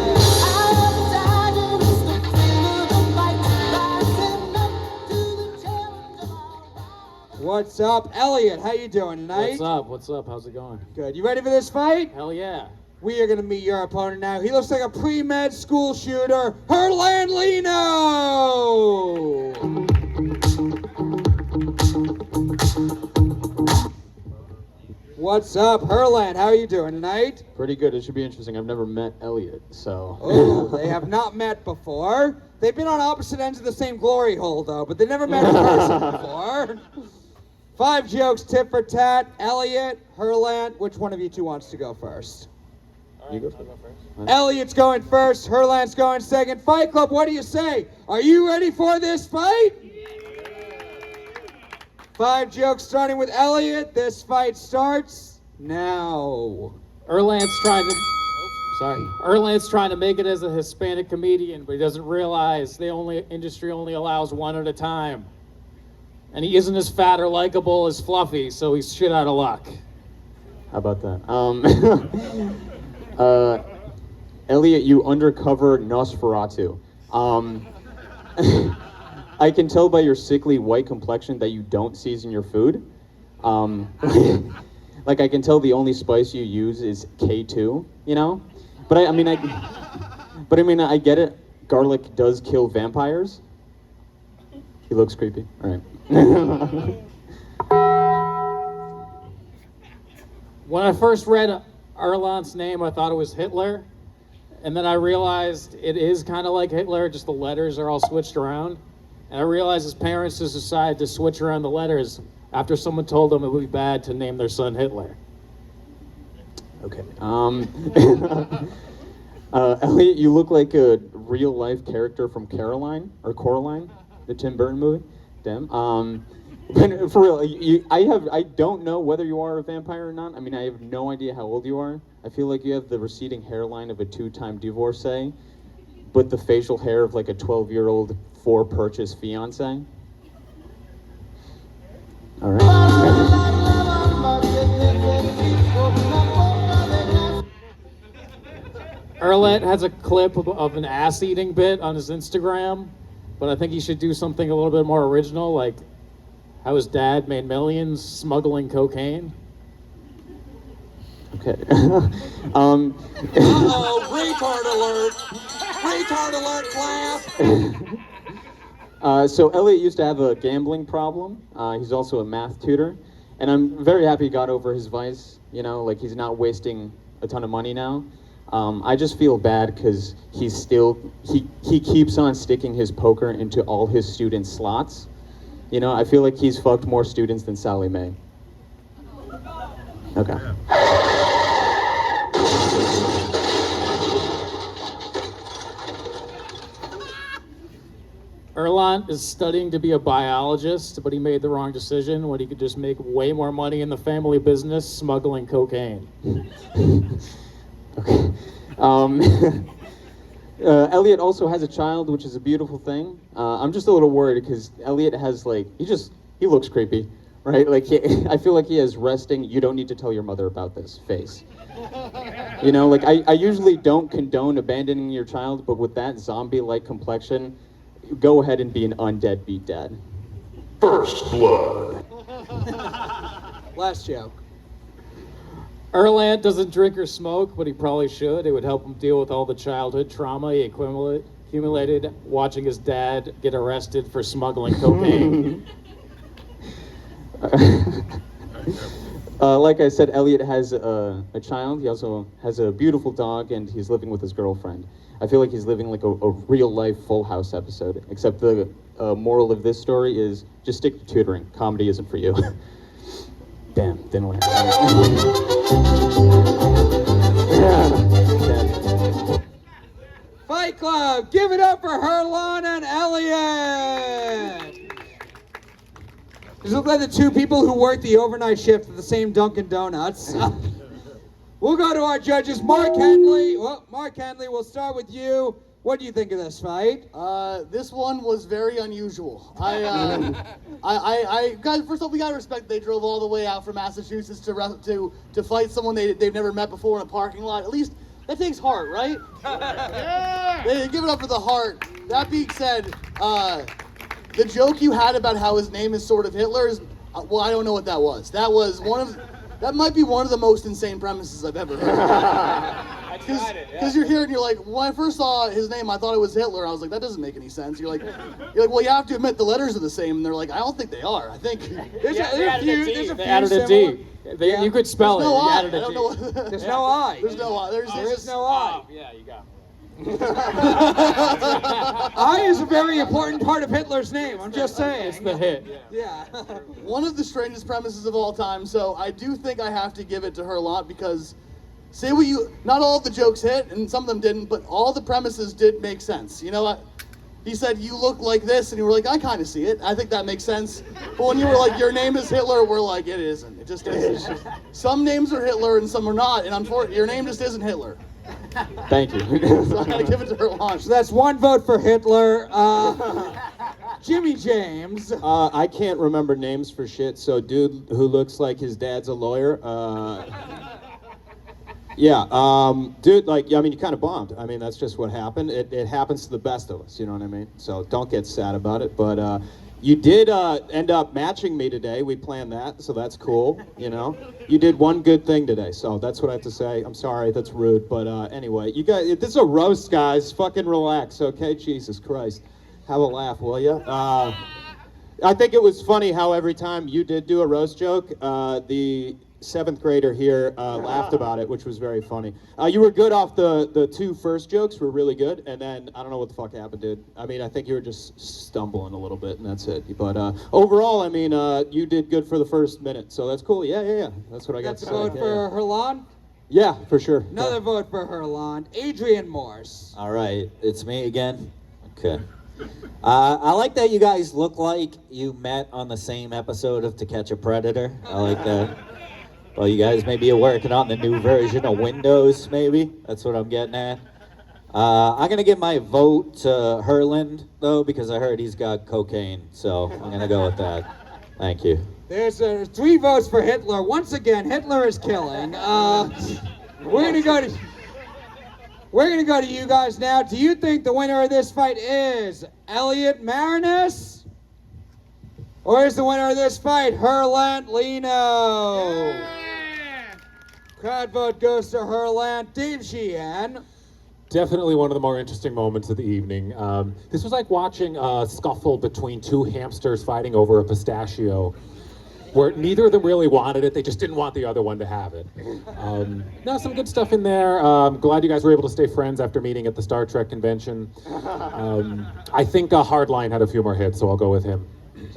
Speaker 4: What's up, Elliot? How you doing tonight?
Speaker 13: What's up? What's up? How's it going?
Speaker 4: Good. You ready for this fight?
Speaker 13: Hell yeah.
Speaker 4: We are going to meet your opponent now. He looks like a pre-med school shooter, Herlandt Lino! What's up, Herlandt? How are you doing tonight?
Speaker 5: Pretty good. It should be interesting. I've never met Elliot, so.
Speaker 4: Oh, they have not met before. They've been on opposite ends of the same glory hole, though, but they never met in person before. 5 jokes, tit for tat. Elliot, Herlandt, which one of you two wants to go first?
Speaker 5: You go first.
Speaker 4: Elliot's going first, Herlandt's going second. Fight Club, what do you say? Are you ready for this fight? 5 jokes starting with Elliot. This fight starts now.
Speaker 13: Herlandt's trying to make it as a Hispanic comedian, but he doesn't realize the industry only allows one at a time. And he isn't as fat or likable as Fluffy, so he's shit out of luck.
Speaker 5: How about that? Elliot, you undercover Nosferatu. I can tell by your sickly white complexion that you don't season your food. Like I can tell the only spice you use is K2, you know? But I mean, I get it. Garlic does kill vampires. He looks creepy. All right.
Speaker 13: When I first read Herlandt's name, I thought it was Hitler. And then I realized it is kind of like Hitler, just the letters are all switched around. And I realized his parents just decided to switch around the letters after someone told them it would be bad to name their son Hitler.
Speaker 5: Okay. Elliot, you look like a real-life character from Coraline, the Tim Burton movie. Damn. For real, I don't know whether you are a vampire or not. I mean, I have no idea how old you are. I feel like you have the receding hairline of a 2-time divorcee, but the facial hair of like a 12-year-old for-purchase fiance. All right.
Speaker 13: Herlandt has a clip of an ass-eating bit on his Instagram, but I think he should do something a little bit more original, like how his dad made millions smuggling cocaine.
Speaker 5: Okay.
Speaker 12: Uh-oh, retard alert! Retard alert, class!
Speaker 5: So Elliot used to have a gambling problem. He's also a math tutor. And I'm very happy he got over his vice. You know, like he's not wasting a ton of money now. I just feel bad because he keeps on sticking his poker into all his students' slots. You know, I feel like he's fucked more students than Sally Mae. Okay.
Speaker 13: Herlandt is studying to be a biologist, but he made the wrong decision when he could just make way more money in the family business smuggling cocaine.
Speaker 5: Okay. Elliot also has a child, which is a beautiful thing. I'm just a little worried because Elliot has like, he looks creepy, right? Like I feel like he has resting, you don't need to tell your mother about this face. You know, like I usually don't condone abandoning your child, but with that zombie-like complexion, go ahead and be an undead beat dad.
Speaker 8: First blood.
Speaker 4: Last joke.
Speaker 13: Herlandt doesn't drink or smoke, but he probably should. It would help him deal with all the childhood trauma he accumulated watching his dad get arrested for smuggling cocaine.
Speaker 5: Like I said, Elliot has a child. He also has a beautiful dog, and he's living with his girlfriend. I feel like he's living like a real-life Full House episode, except the moral of this story is just stick to tutoring. Comedy isn't for you. Damn, didn't land.
Speaker 4: Fight Club, give it up for Herlandt and Elliot! These look like the two people who worked the overnight shift at the same Dunkin' Donuts. We'll go to our judges, Mark Henely. Well, Mark Henely, we'll start with you. What do you think of this fight?
Speaker 1: This one was very unusual. Guys, first off, we gotta respect they drove all the way out from Massachusetts to fight someone they've never met before in a parking lot. At least that takes heart, right? Yeah. They give it up for the heart. That being said, the joke you had about how his name is sort of Hitler is, well, I don't know what that was. That might be one of the most insane premises I've ever heard. Because you're here and you're like, when I first saw his name, I thought it was Hitler. I was like, that doesn't make any sense. You're like, well, you have to admit the letters are the same. And they're like, I don't think they are. I think
Speaker 4: there's a few.
Speaker 13: They added a D. You could spell it.
Speaker 1: No I.
Speaker 13: Added a
Speaker 1: I don't
Speaker 13: D.
Speaker 1: know what.
Speaker 4: There's no I.
Speaker 1: There's no I. There
Speaker 4: is no I.
Speaker 13: Oh, yeah, you got it.
Speaker 4: I is a very important part of Hitler's name. I'm just saying.
Speaker 13: It's the hit.
Speaker 4: Yeah.
Speaker 1: One of the strangest premises of all time. So I do think I have to give it to Herlandt because not all of the jokes hit and some of them didn't, but all the premises did make sense. You know what? He said, you look like this, and you were like, I kind of see it. I think that makes sense. But when you were like, your name is Hitler, we're like, it isn't. It just isn't. Some names are Hitler and some are not, and unfortunately, your name just isn't Hitler.
Speaker 2: Thank you.
Speaker 1: So I gotta give it to Herlandt.
Speaker 4: So that's one vote for Hitler. Jimmy James.
Speaker 5: I can't remember names for shit, so dude who looks like his dad's a lawyer. Dude, I mean, you kind of bombed. I mean, that's just what happened. It happens to the best of us, you know what I mean? So don't get sad about it. But you did end up matching me today. We planned that, so that's cool, you know? You did one good thing today, so that's what I have to say. I'm sorry, that's rude. But anyway, you guys, this is a roast, guys. Fucking relax, okay? Jesus Christ. Have a laugh, will ya? I think it was funny how every time you did do a roast joke, the 7th grader here laughed about it, which was very funny. You were good off the 2 first jokes, were really good, and then I don't know what the fuck happened, dude. I mean, I think you were just stumbling a little bit, and that's it. But overall, I mean, you did good for the first minute, so that's cool. Yeah. That's what I got to say.
Speaker 4: That's a vote for Herlandt?
Speaker 5: Yeah, for sure.
Speaker 4: Another vote for Herlandt. Adrian Morse.
Speaker 2: All right, it's me again. Okay. I like that you guys look like you met on the same episode of To Catch a Predator. I like that. Well, you guys maybe are working on the new version of Windows, maybe. That's what I'm getting at. I'm going to give my vote to Herlandt, though, because I heard he's got cocaine. So I'm going to go with that. Thank you.
Speaker 4: There's 3 votes for Hitler. Once again, Hitler is killing. We're going to go to you guys now. Do you think the winner of this fight is Elliot Maraniss? Or is the winner of this fight Herlandt Lino? Yeah. Crowd vote goes to Herlandt. Dave Sheehan.
Speaker 6: Definitely one of the more interesting moments of the evening. This was like watching a scuffle between 2 hamsters fighting over a pistachio, where neither of them really wanted it. They just didn't want the other one to have it. No, some good stuff in there. I'm glad you guys were able to stay friends after meeting at the Star Trek convention. I think Hardline had a few more hits, so I'll go with him.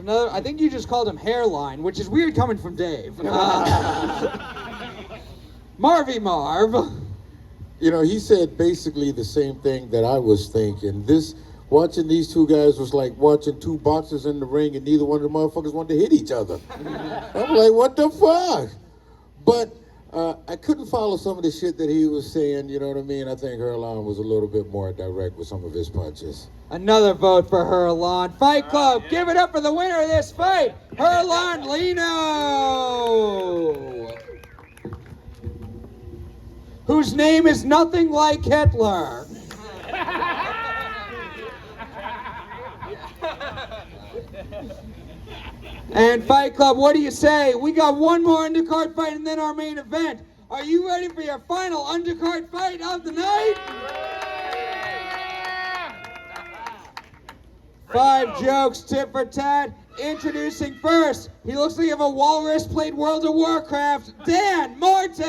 Speaker 4: I think you just called him Hairline, which is weird coming from Dave. Marvy Marv.
Speaker 7: You know, he said basically the same thing that I was thinking. Watching these 2 guys was like watching 2 boxers in the ring and neither one of the motherfuckers wanted to hit each other. I'm like, what the fuck? But I couldn't follow some of the shit that he was saying, you know what I mean? I think Herlandt was a little bit more direct with some of his punches.
Speaker 4: Another vote for Herlandt. Fight Club, give it up for the winner of this fight, Herlandt Lino! Whose name is nothing like Hitler. And Fight Club, what do you say? We got one more undercard fight and then our main event. Are you ready for your final undercard fight of the night? 5 jokes, tit for tat. Introducing first, he looks like he have a walrus played World of Warcraft, Dan Martin.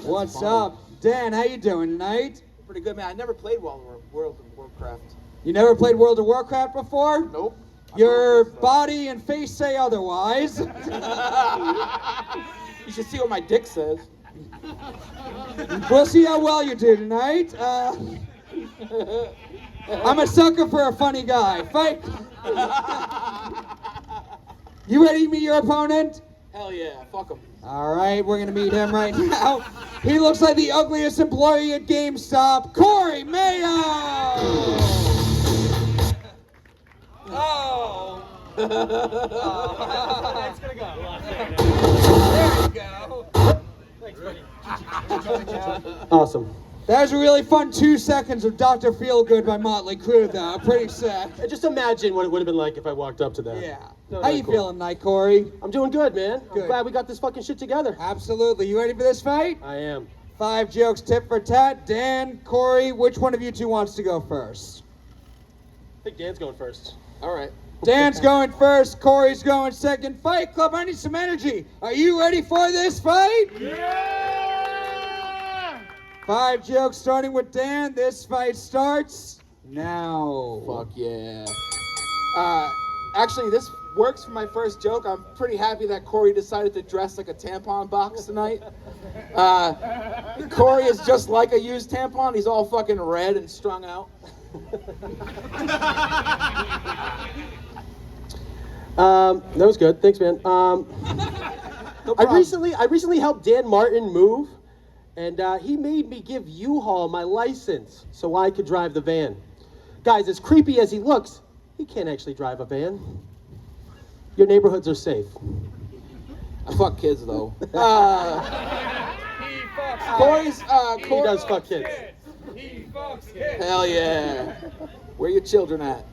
Speaker 4: What's up? Dan, how you doing tonight?
Speaker 14: Pretty good, man. I never played World of Warcraft.
Speaker 4: You never played World of Warcraft before?
Speaker 14: Nope.
Speaker 4: Your body and face say otherwise.
Speaker 14: You should see what my dick says.
Speaker 4: We'll see how well you do tonight. I'm a sucker for a funny guy. Fight. You ready to meet your opponent?
Speaker 14: Hell yeah, fuck him.
Speaker 4: All right, we're gonna meet him right now. He looks like the ugliest employee at GameStop, Corey Mayo.
Speaker 14: Oh. That's gonna go. There you go.
Speaker 3: Awesome.
Speaker 4: That was a really fun 2 seconds of Dr. Feelgood by Motley Crue, though. Pretty sick.
Speaker 3: Just imagine what it would have been like if I walked up to that.
Speaker 4: Yeah.
Speaker 3: No,
Speaker 4: How
Speaker 3: no,
Speaker 4: you
Speaker 3: cool.
Speaker 4: feeling tonight, Corey?
Speaker 3: I'm doing good, man.
Speaker 4: Good.
Speaker 3: I'm glad we got this fucking shit together.
Speaker 4: Absolutely. You ready for this fight?
Speaker 3: I am.
Speaker 4: 5 jokes, tit for tat. Dan, Corey, which one of you two wants to go first?
Speaker 3: I think Dan's going first.
Speaker 14: All right.
Speaker 4: Dan's going first, Corey's going second. Fight Club, I need some energy. Are you ready for this fight?
Speaker 1: Yeah!
Speaker 4: 5 jokes starting with Dan. This fight starts now.
Speaker 14: Fuck yeah. Actually, this works for my first joke. I'm pretty happy that Corey decided to dress like a tampon box tonight. Corey is just like a used tampon. He's all fucking red and strung out.
Speaker 3: That was good. Thanks, man.
Speaker 14: No
Speaker 3: I
Speaker 14: problem.
Speaker 3: recently helped Dan Martin move, and he made me give U-Haul my license so I could drive the van. Guys, as creepy as he looks, he can't actually drive a van. Your neighborhoods are safe.
Speaker 14: I fuck kids though. Corey's
Speaker 3: He does fuck kids.
Speaker 1: He fucks kids.
Speaker 14: Hell yeah. Where your children at?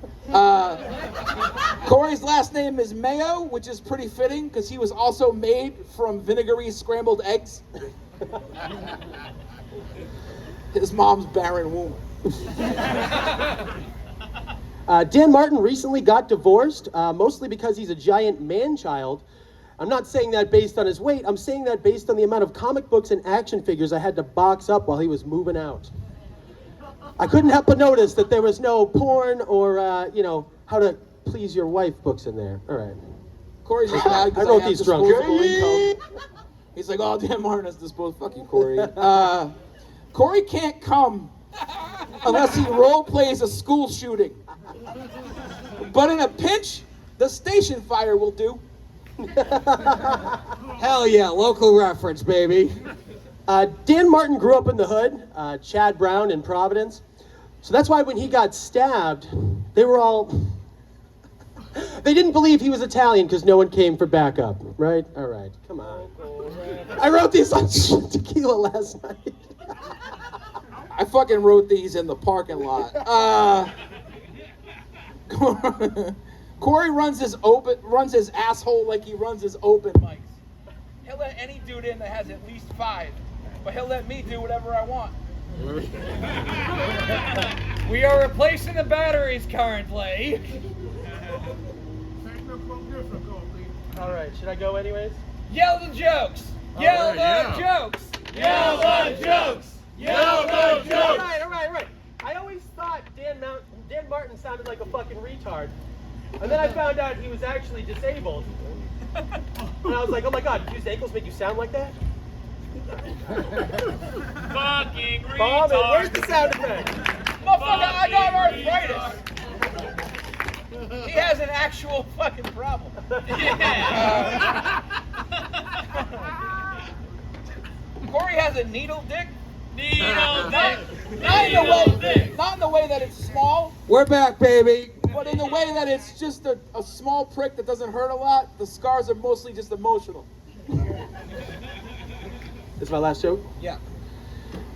Speaker 14: Corey's last name is Mayo, which is pretty fitting because he was also made from vinegary scrambled eggs. His mom's barren womb.
Speaker 3: Dan Martin recently got divorced, mostly because he's a giant man-child. I'm not saying that based on his weight. I'm saying that based on the amount of comic books and action figures I had to box up while he was moving out. I couldn't help but notice that there was no porn or, how to please your wife books in there. All right.
Speaker 14: Corey's just mad
Speaker 3: I
Speaker 14: because
Speaker 3: wrote
Speaker 14: have
Speaker 3: these drunk.
Speaker 14: disposable income. He's like, oh, Dan Martin has disposable. Fuck you, Corey. Corey can't come unless he role plays a school shooting. But in a pinch, the station fire will do.
Speaker 4: Hell yeah, local reference, baby.
Speaker 3: Dan Martin grew up in the hood, Chad Brown in Providence. So that's why when he got stabbed, they were all... They didn't believe he was Italian because no one came for backup, right? All right, come on. I wrote these on tequila last night.
Speaker 14: I fucking wrote these in the parking lot. Corey runs his asshole like he runs his open mics.
Speaker 15: He'll let any dude in that has at least 5, but he'll let me do whatever I want. We are replacing the batteries currently.
Speaker 3: All right, should I go anyways?
Speaker 15: Yell the jokes! Yell the jokes! Yell the jokes! Yell the jokes!
Speaker 3: All right. I always thought Dan Martin sounded like a fucking retard. And then I found out he was actually disabled. And I was like, oh my god, do his ankles make you sound like that?
Speaker 15: Fucking
Speaker 3: Bob,
Speaker 15: retard!
Speaker 3: where's the sound effect?
Speaker 15: Motherfucker, I got arthritis! He has an actual fucking problem. Corey has a needle dick. Needle dick.
Speaker 14: Not in the way that it's small,
Speaker 4: We're back, baby.
Speaker 14: but in the way that it's just a small prick that doesn't hurt a lot. The scars are mostly just emotional.
Speaker 3: This is my last joke?
Speaker 4: Yeah.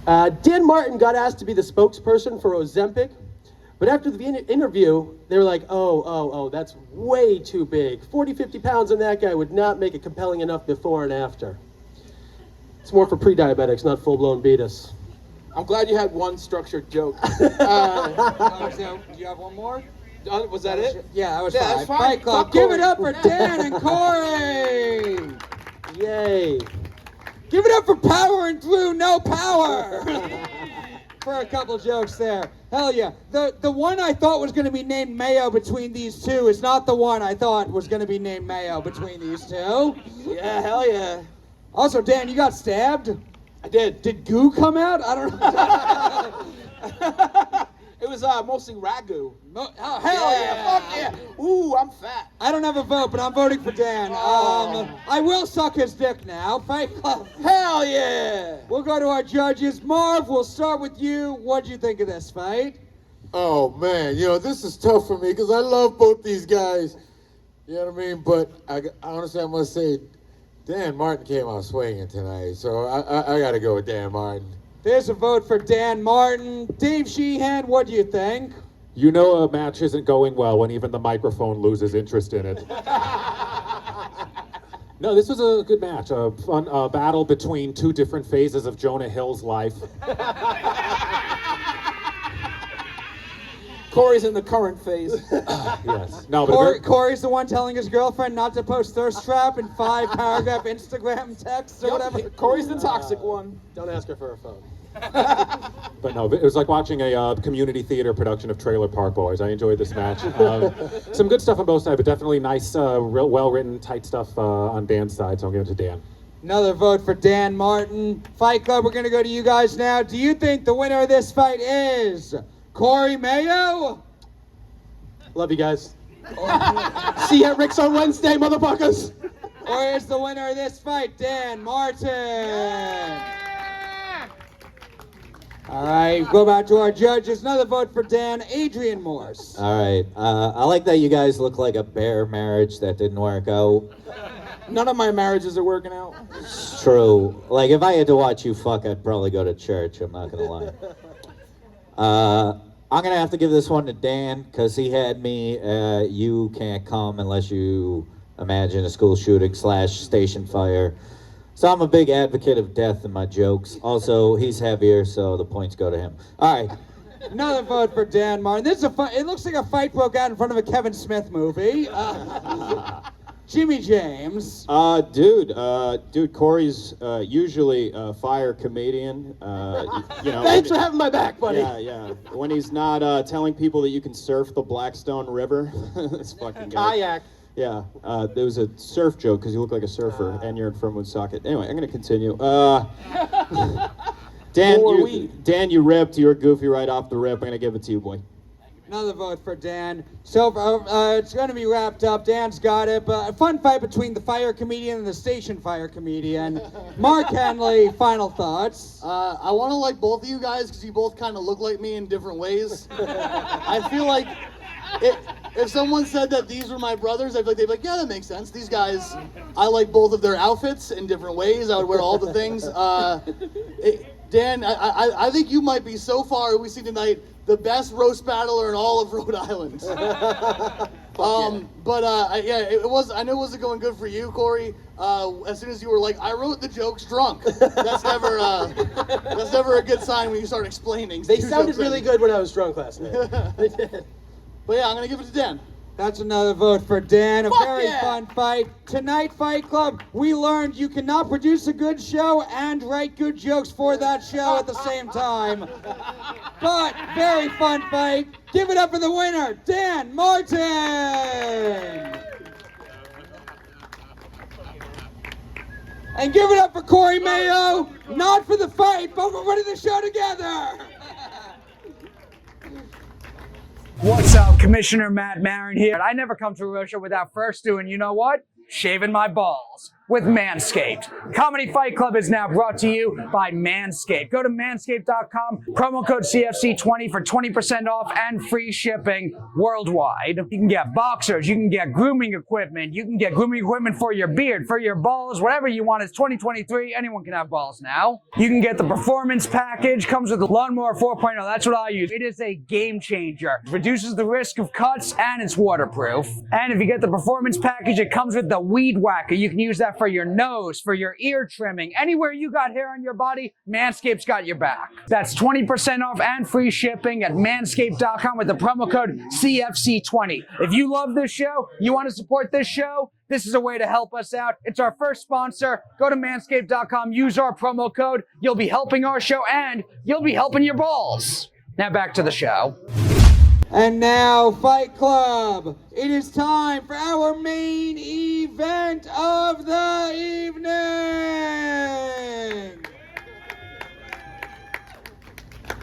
Speaker 3: Dan Martin got asked to be the spokesperson for Ozempic, but after the interview, they were like, oh, that's way too big. 40, 50 pounds on that guy would not make it compelling enough before and after. It's more for pre-diabetics, not full-blown beatus.
Speaker 14: I'm glad you had one structured joke.
Speaker 4: Do you have one more?
Speaker 14: Was that it?
Speaker 4: Yeah, that was
Speaker 14: Yeah,
Speaker 4: 5.
Speaker 14: that's fine.
Speaker 4: Fight Club,
Speaker 14: Fuck
Speaker 4: give
Speaker 14: Corey.
Speaker 4: it up for Dan and Corey.
Speaker 3: Yay.
Speaker 4: Give it up for powering through no power. For a couple jokes there. Hell yeah. The one I thought was going to be named Mayo between these two is not the one I thought was going to be named Mayo between these two.
Speaker 14: Yeah, hell yeah.
Speaker 4: Also, Dan, you got stabbed?
Speaker 14: I did.
Speaker 4: Did goo come out? I don't know.
Speaker 14: It was mostly ragu.
Speaker 4: Oh, hell yeah.
Speaker 14: Fuck yeah. Ooh, I'm fat.
Speaker 4: I don't have a vote, but I'm voting for Dan. I will suck his dick now. Fight Club.
Speaker 14: Hell yeah.
Speaker 4: We'll go to our judges. Marv, we'll start with you. What'd you think of this fight?
Speaker 7: Oh man, this is tough for me because I love both these guys. You know what I mean? But honestly, I must say, Dan Martin came out swinging tonight, so I got to go with Dan Martin.
Speaker 4: There's a vote for Dan Martin. Dave Sheehan, what do you think?
Speaker 6: You know a match isn't going well when even the microphone loses interest in it. No, this was a good match. A fun battle between two different phases of Jonah Hill's life.
Speaker 14: Corey's in the current phase.
Speaker 6: Yes. No, but
Speaker 4: Corey's the one telling his girlfriend not to post thirst trap in 5-paragraph Instagram texts or whatever.
Speaker 14: Corey's the toxic one.
Speaker 3: Don't ask her for her phone.
Speaker 6: But no, it was like watching a community theater production of Trailer Park Boys. I enjoyed this match. Some good stuff on both sides, but definitely nice, real well-written, tight stuff on Dan's side, so I'm giving it to Dan.
Speaker 4: Another vote for Dan Martin. Fight Club, we're going to go to you guys now. Do you think the winner of this fight is Corey Mayo?
Speaker 3: Love you guys. See you at Rick's on Wednesday, motherfuckers.
Speaker 4: Or is the winner of this fight Dan Martin?
Speaker 15: Yeah!
Speaker 4: All right, go back to our judges. Another vote for Dan, Adrian Morse.
Speaker 2: All right. I like that you guys look like a bear marriage that didn't work out.
Speaker 14: None of my marriages are working out.
Speaker 2: It's true. Like, if I had to watch you fuck, I'd probably go to church. I'm not going to lie. I'm going to have to give this one to Dan because he had me, you can't come unless you imagine a school shooting / station fire. So I'm a big advocate of death in my jokes. Also, he's heavier, so the points go to him. All right.
Speaker 4: Another vote for Dan Martin. This is it looks like a fight broke out in front of a Kevin Smith movie. Jimmy James.
Speaker 5: Dude, Corey's usually a fire comedian.
Speaker 3: Thanks for having my back, buddy.
Speaker 5: Yeah. When he's not telling people that you can surf the Blackstone River, it's fucking good.
Speaker 3: Kayak.
Speaker 5: Yeah, there was a surf joke because you look like a surfer and you're in Firmwood Socket. Anyway, I'm gonna continue. Dan, you ripped. You were goofy right off the rip. I'm gonna give it to you, boy.
Speaker 4: Another vote for Dan. So it's going to be wrapped up. Dan's got it. But a fun fight between the fire comedian and the station fire comedian. Mark Henely, final thoughts.
Speaker 1: I want to like both of you guys because you both kind of look like me in different ways. I feel like if someone said that these were my brothers, I feel like they'd be like, yeah, that makes sense. These guys, I like both of their outfits in different ways. I would wear all the things. Dan, I think you might be so far, we see tonight, the best roast battler in all of Rhode Island. It was. I know it wasn't going good for you, Corey. As soon as you were like, I wrote the jokes drunk. That's never a good sign when you start explaining.
Speaker 3: They sounded really good when I was drunk last night. They did.
Speaker 1: But yeah, I'm gonna give it to Dan.
Speaker 4: That's another vote for Dan.
Speaker 3: Fuck
Speaker 4: Very
Speaker 3: yeah.
Speaker 4: fun fight. Tonight, Fight Club, we learned you cannot produce a good show and write good jokes for that show at the same time. But very fun fight. Give it up for the winner, Dan Martin. And give it up for Corey Mayo. Not for the fight, but we're running the show together.
Speaker 16: What's up, Commissioner Matt Maran here. I never come to a real show without first doing, you know what? Shaving my balls with Manscaped. Comedy Fight Club is now brought to you by Manscaped. Go to manscaped.com, promo code CFC20 for 20% off and free shipping worldwide. You can get boxers, you can get grooming equipment, you can get grooming equipment for your beard, for your balls, whatever you want. It's 2023, anyone can have balls now. You can get the performance package, comes with the Lawnmower 4.0, that's what I use. It is a game changer. It reduces the risk of cuts and it's waterproof. And if you get the performance package, it comes with the Weed Whacker. You can use that for your nose, for your ear trimming, anywhere you got hair on your body, Manscaped's got your back. That's 20% off and free shipping at manscaped.com with the promo code CFC20. If you love this show, you want to support this show, this is a way to help us out. It's our first sponsor. Go to manscaped.com, use our promo code. You'll be helping our show and you'll be helping your balls. Now back to the show.
Speaker 4: And now, Fight Club, it is time for our main event of the evening.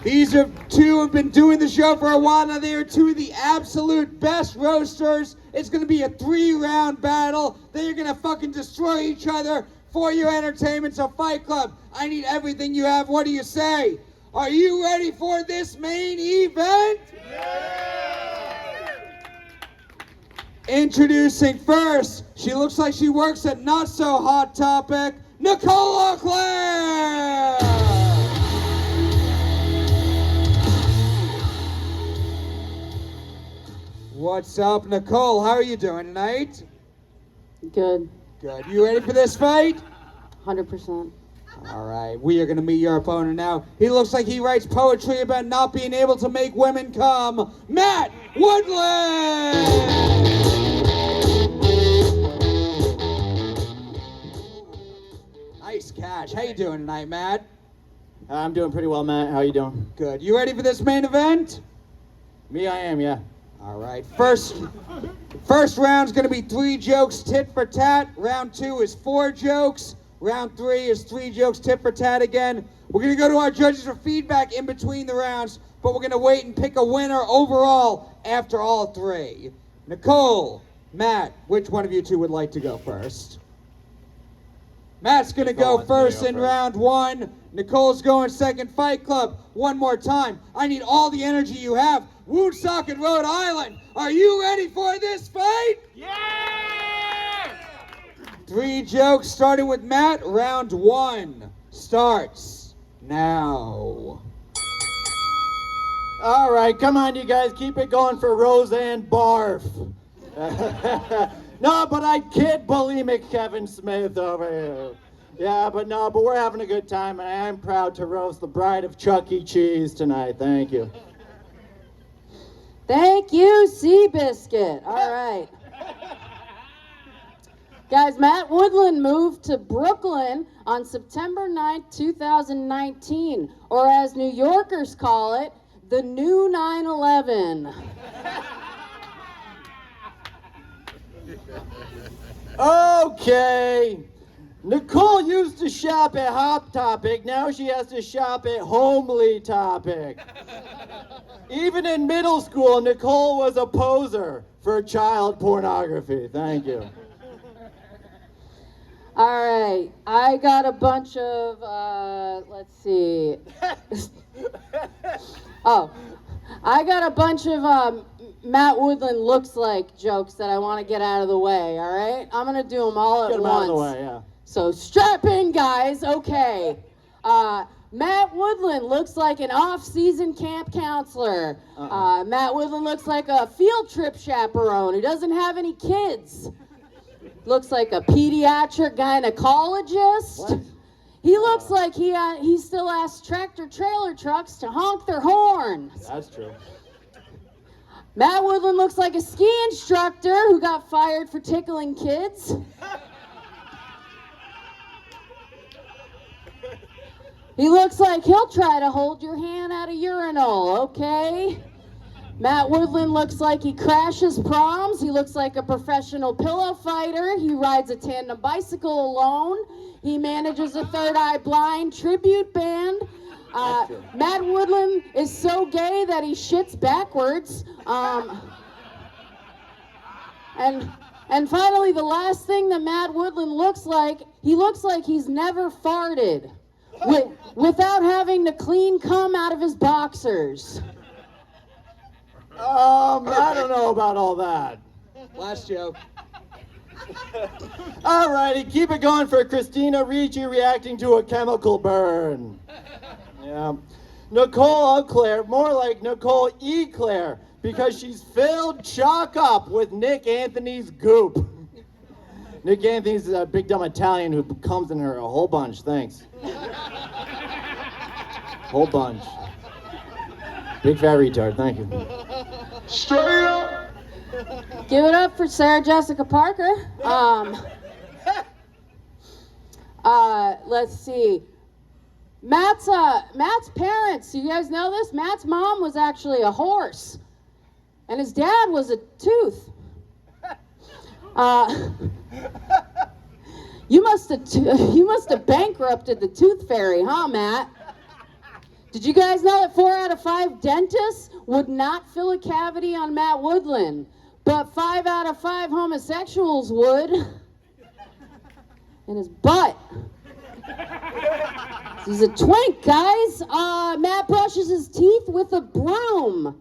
Speaker 4: These are two have been doing the show for a while now. They are two of the absolute best roasters. It's going to be a 3-round battle. They are going to fucking destroy each other for your entertainment. So Fight Club, I need everything you have. What do you say? Are you ready for this main event? Introducing first, she looks like she works at Not So Hot Topic, Nichole Auclair! What's up, Nichole? How are you doing tonight?
Speaker 17: Good.
Speaker 4: Good. You ready for this fight?
Speaker 17: 100%.
Speaker 4: All right, we are going to meet your opponent now. He looks like he writes poetry about not being able to make women come. Matt Woodland! Nice catch. How you doing tonight, Matt?
Speaker 18: I'm doing pretty well, Matt. How you doing?
Speaker 4: Good. You ready for this main event?
Speaker 18: Me, I am, yeah.
Speaker 4: All right. First round's going to be 3 jokes, tit for tat. Round 2 is 4 jokes. Round 3 is 3 jokes, tit for tat again. We're going to go to our judges for feedback in between the rounds, but we're going to wait and pick a winner overall after all 3. Nichole, Matt, which one of you two would like to go first? Matt's going to go first in round 1. Nicole's going second. Fight Club, one more time. I need all the energy you have. Woonsocket, Rhode Island, are you ready for this fight? Yeah! 3 jokes, starting with Matt. Round 1 starts now.
Speaker 18: All right, come on, you guys. Keep it going for Roseanne Barf. No, but I kid bulimic Kevin Smith over here. Yeah, but we're having a good time, and I am proud to roast the bride of Chuck E. Cheese tonight. Thank you.
Speaker 17: Thank you, Seabiscuit. All right. Guys, Matt Woodland moved to Brooklyn on September 9th, 2019, or as New Yorkers call it, the new 9/11.
Speaker 18: Okay. Nichole used to shop at Hot Topic. Now she has to shop at Homely Topic. Even in middle school, Nichole was a poser for child pornography. Thank you.
Speaker 17: All right. I got a bunch of, let's see. I got a bunch of Matt Woodland looks like jokes that I want to get out of the way, all right? I'm going to do them all at once.
Speaker 18: Get them out of the way, yeah.
Speaker 17: So strap in, guys. Okay. Matt Woodland looks like an off-season camp counselor. Matt Woodland looks like a field trip chaperone who doesn't have any kids. Looks like a pediatric gynecologist.
Speaker 18: What?
Speaker 17: He looks like he still asks tractor trailer trucks to honk their horns.
Speaker 18: That's true.
Speaker 17: Matt Woodland looks like a ski instructor who got fired for tickling kids. He looks like he'll try to hold your hand at a urinal, okay? Matt Woodland looks like he crashes proms. He looks like a professional pillow fighter. He rides a tandem bicycle alone. He manages a Third Eye Blind tribute band. Matt Woodland is so gay that he shits backwards. And finally, the last thing that Matt Woodland looks like, he looks like he's never farted without having to clean cum out of his boxers.
Speaker 18: I don't know about all that.
Speaker 4: Last joke.
Speaker 18: All righty, keep it going for Christina Ricci reacting to a chemical burn. Yeah. Nichole Auclair, more like Nichole Auclair, because she's filled chock up with Nick Anthony's goop. Nick Anthony's a big dumb Italian who comes in her a whole bunch. Thanks. Whole bunch. Big fat retard. Thank you.
Speaker 8: Straight up.
Speaker 17: Give it up for Sarah Jessica Parker. Let's see. Matt's parents, you guys know this? Matt's mom was actually a horse, and his dad was a tooth. You must have bankrupted the tooth fairy, huh, Matt? Did you guys know that 4 out of 5 dentists would not fill a cavity on Matt Woodland, but 5 out of 5 homosexuals would? In his butt. He's a twink, guys. Matt brushes his teeth with a broom.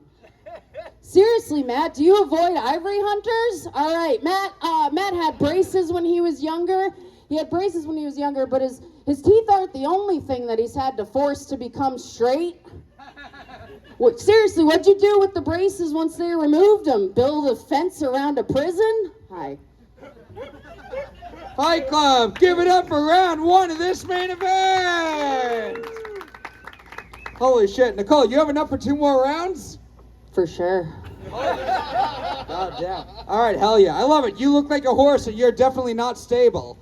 Speaker 17: Seriously, Matt, do you avoid ivory hunters? All right, Matt had braces when he was younger. He had braces when he was younger, but his teeth aren't the only thing that he's had to force to become straight. Seriously, what'd you do with the braces once they removed them? Build a fence around a prison? Hi.
Speaker 4: Fight Club, give it up for round 1 of this main event. Holy shit, Nichole, you have enough for 2 more rounds?
Speaker 17: For sure.
Speaker 4: God damn. All right, hell yeah. I love it. You look like a horse and you're definitely not stable.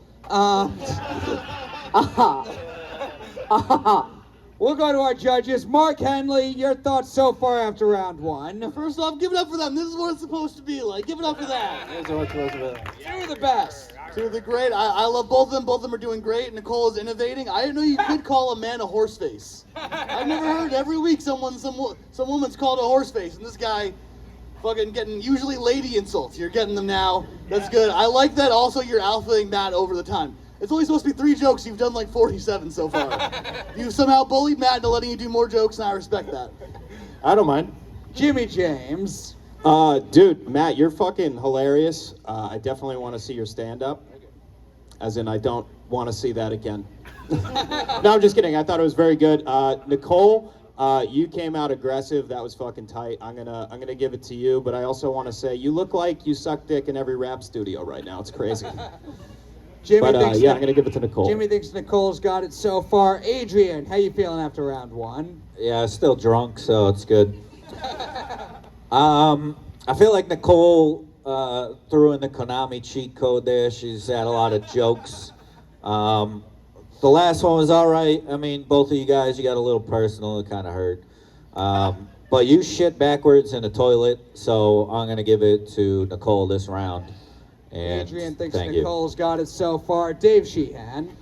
Speaker 4: We'll go to our judges. Mark Henely, your thoughts so far after round 1.
Speaker 1: First off, give it up for them. This is what it's supposed to be like. Give it up for that.
Speaker 4: Two of the best.
Speaker 1: Two of the great. I love both of them. Both of them are doing great. Nichole is innovating. I didn't know you could call a man a horse face. I've never heard. Every week some woman's called a horse face, and this guy fucking getting usually lady insults. You're getting them now. That's good. I like that also you're alphaing Matt over the time. It's only supposed to be 3 jokes. You've done like 47 so far. You somehow bullied Matt into letting you do more jokes, and I respect that.
Speaker 5: I don't mind.
Speaker 4: Jimmy James.
Speaker 5: Dude, Matt, you're fucking hilarious. I definitely want to see your stand-up. As in, I don't want to see that again. No, I'm just kidding. I thought it was very good. Nichole, you came out aggressive. That was fucking tight. I'm gonna give it to you. But I also want to say you look like you suck dick in every rap studio right now. It's crazy.
Speaker 4: Jimmy
Speaker 5: but
Speaker 4: thinks
Speaker 5: I'm gonna give it to Nichole.
Speaker 4: Jimmy thinks Nicole's got it so far. Adrian, how you feeling after round 1?
Speaker 2: Yeah, still drunk, so it's good. I feel like Nichole threw in the Konami cheat code there. She's had a lot of jokes. The last one was all right. I mean, both of you guys, you got a little personal. It kind of hurt. But you shit backwards in the toilet, so I'm going to give it to Nichole this round. And
Speaker 4: Adrian thinks
Speaker 2: thank
Speaker 4: Nicole's got it so far. Dave Sheehan.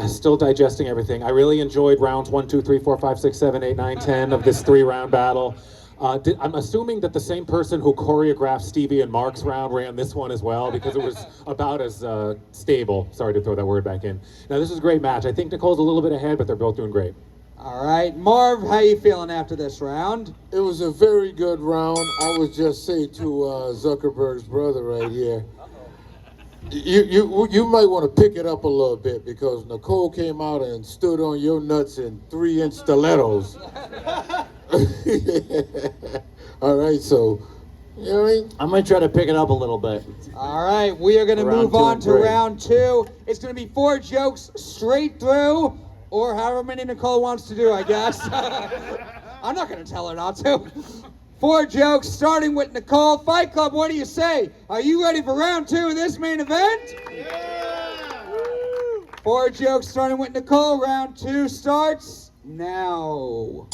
Speaker 6: Still digesting everything. I really enjoyed rounds 1, 2, 3, 4, 5, 6, 7, 8, 9, 10 of this 3-round battle. I'm assuming that the same person who choreographed Stevie and Mark's round ran this one as well, because it was about as stable. Sorry to throw that word back in. Now, this is a great match. I think Nicole's a little bit ahead, but they're both doing great.
Speaker 4: All right, Marv, how you feeling after this round?
Speaker 7: It was a very good round. I would just say to Zuckerberg's brother right here, you might want to pick it up a little bit, because Nichole came out and stood on your nuts in 3-inch stilettos. All right, so, you know what I mean?
Speaker 18: I'm going to try to pick it up a little bit.
Speaker 4: All right, we are going to move on to round 2. It's going to be 4 jokes straight through, or however many Nichole wants to do, I guess. I'm not going to tell her not to. 4 jokes, starting with Nichole. Fight Club, what do you say? Are you ready for round 2 of this main event? Yeah! 4 jokes, starting with Nichole. Round 2 starts now.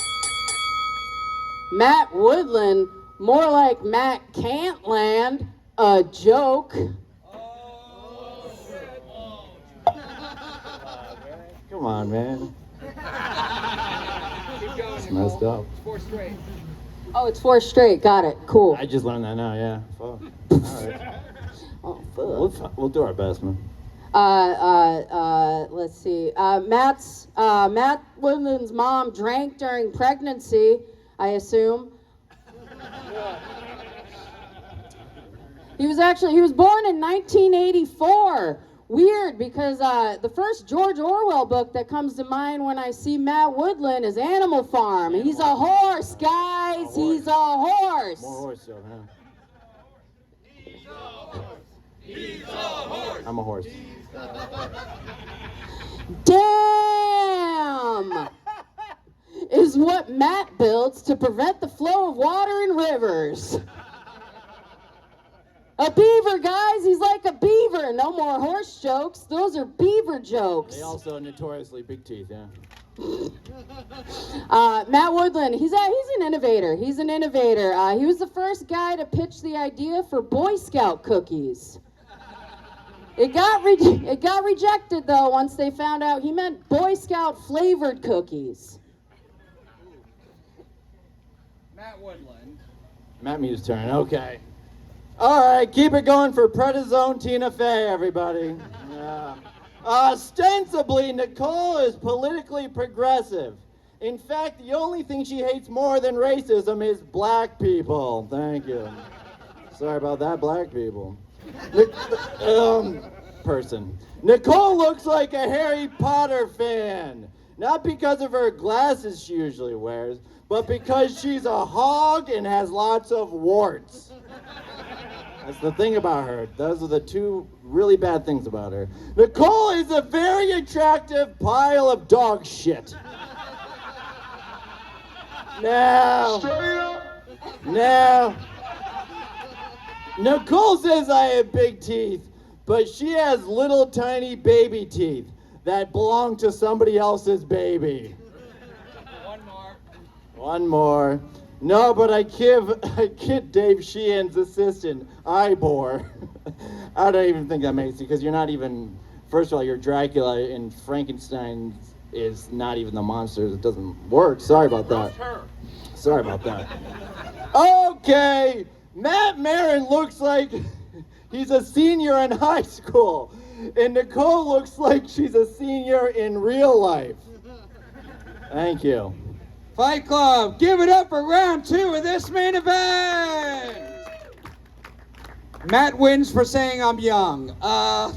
Speaker 17: Matt Woodland, more like Matt can't land a joke.
Speaker 18: Come on, man. It's messed up.
Speaker 4: 4 straight.
Speaker 17: Oh, it's 4 straight. Got it. Cool.
Speaker 18: I just learned that now, yeah. Fuck. All right.
Speaker 17: Oh, fuck.
Speaker 18: We'll do our best, man.
Speaker 17: Let's see. Matt Woodland's mom drank during pregnancy, I assume. He was born in 1984. Weird, because the first George Orwell book that comes to mind when I see Matt Woodland is Animal Farm. He's a horse, guys. He's a horse.
Speaker 18: More horse, though, huh? He's a horse. He's a horse. I'm a horse.
Speaker 17: Damn! Is what Matt builds to prevent the flow of water in rivers. A beaver, guys. He's like a beaver. No more horse jokes. Those are beaver jokes.
Speaker 18: They also notoriously big teeth, yeah.
Speaker 17: Matt Woodland, he's an innovator. He's an innovator. He was the first guy to pitch the idea for Boy Scout cookies. It got rejected though once they found out he meant Boy Scout flavored cookies.
Speaker 4: Matt Woodland.
Speaker 18: Matt Mew's turn. Okay. All right, keep it going for Prednisone Tina Fey, everybody. Yeah. Ostensibly, Nichole is politically progressive. In fact, the only thing she hates more than racism is black people. Thank you. Sorry about that, black people. Person. Nichole looks like a Harry Potter fan. Not because of her glasses she usually wears, but because she's a hog and has lots of warts. That's the thing about her. Those are the two really bad things about her. Nichole is a very attractive pile of dog shit. Now, Nichole says I have big teeth, but she has little tiny baby teeth that belong to somebody else's baby. One more. No, but I kid Dave Sheehan's assistant, Ivor. I don't even think that makes it, because you're not even, first of all, you're Dracula, and Frankenstein is not even the monster. It doesn't work. Sorry about that. Sorry about that. Okay, Matt Maran looks like he's a senior in high school, and Nichole looks like she's a senior in real life. Thank you.
Speaker 4: Fight Club, give it up for round 2 of this main event. Matt wins for saying I'm young. Go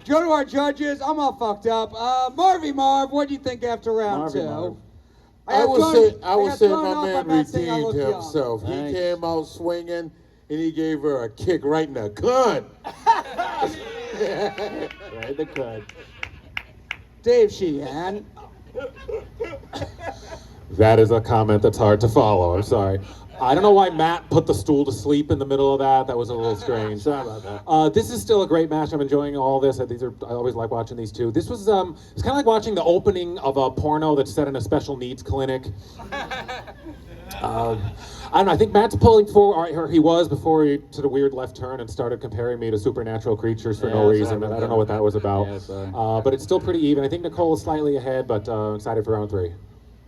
Speaker 4: to our judges. I'm all fucked up. Marvy Marv, what do you think after round 2?
Speaker 7: I would say my man redeemed himself. He came out swinging, and he gave her a kick right in the cunt.
Speaker 18: Right in the cunt.
Speaker 4: Dave Sheehan.
Speaker 6: That is a comment that's hard to follow. I'm sorry. I don't know why Matt put the stool to sleep in the middle of that. That was a little strange.
Speaker 18: Sorry about that.
Speaker 6: This is still a great match. I'm enjoying all this. I always like watching these two. This was it's kind of like watching the opening of a porno that's set in a special needs clinic. I don't know. I think Matt's pulling for, or he was before he took a weird left turn and started comparing me to supernatural creatures for no reason. And I don't know what that was about. But it's still pretty even. I think Nichole is slightly ahead, but I'm excited for round 3.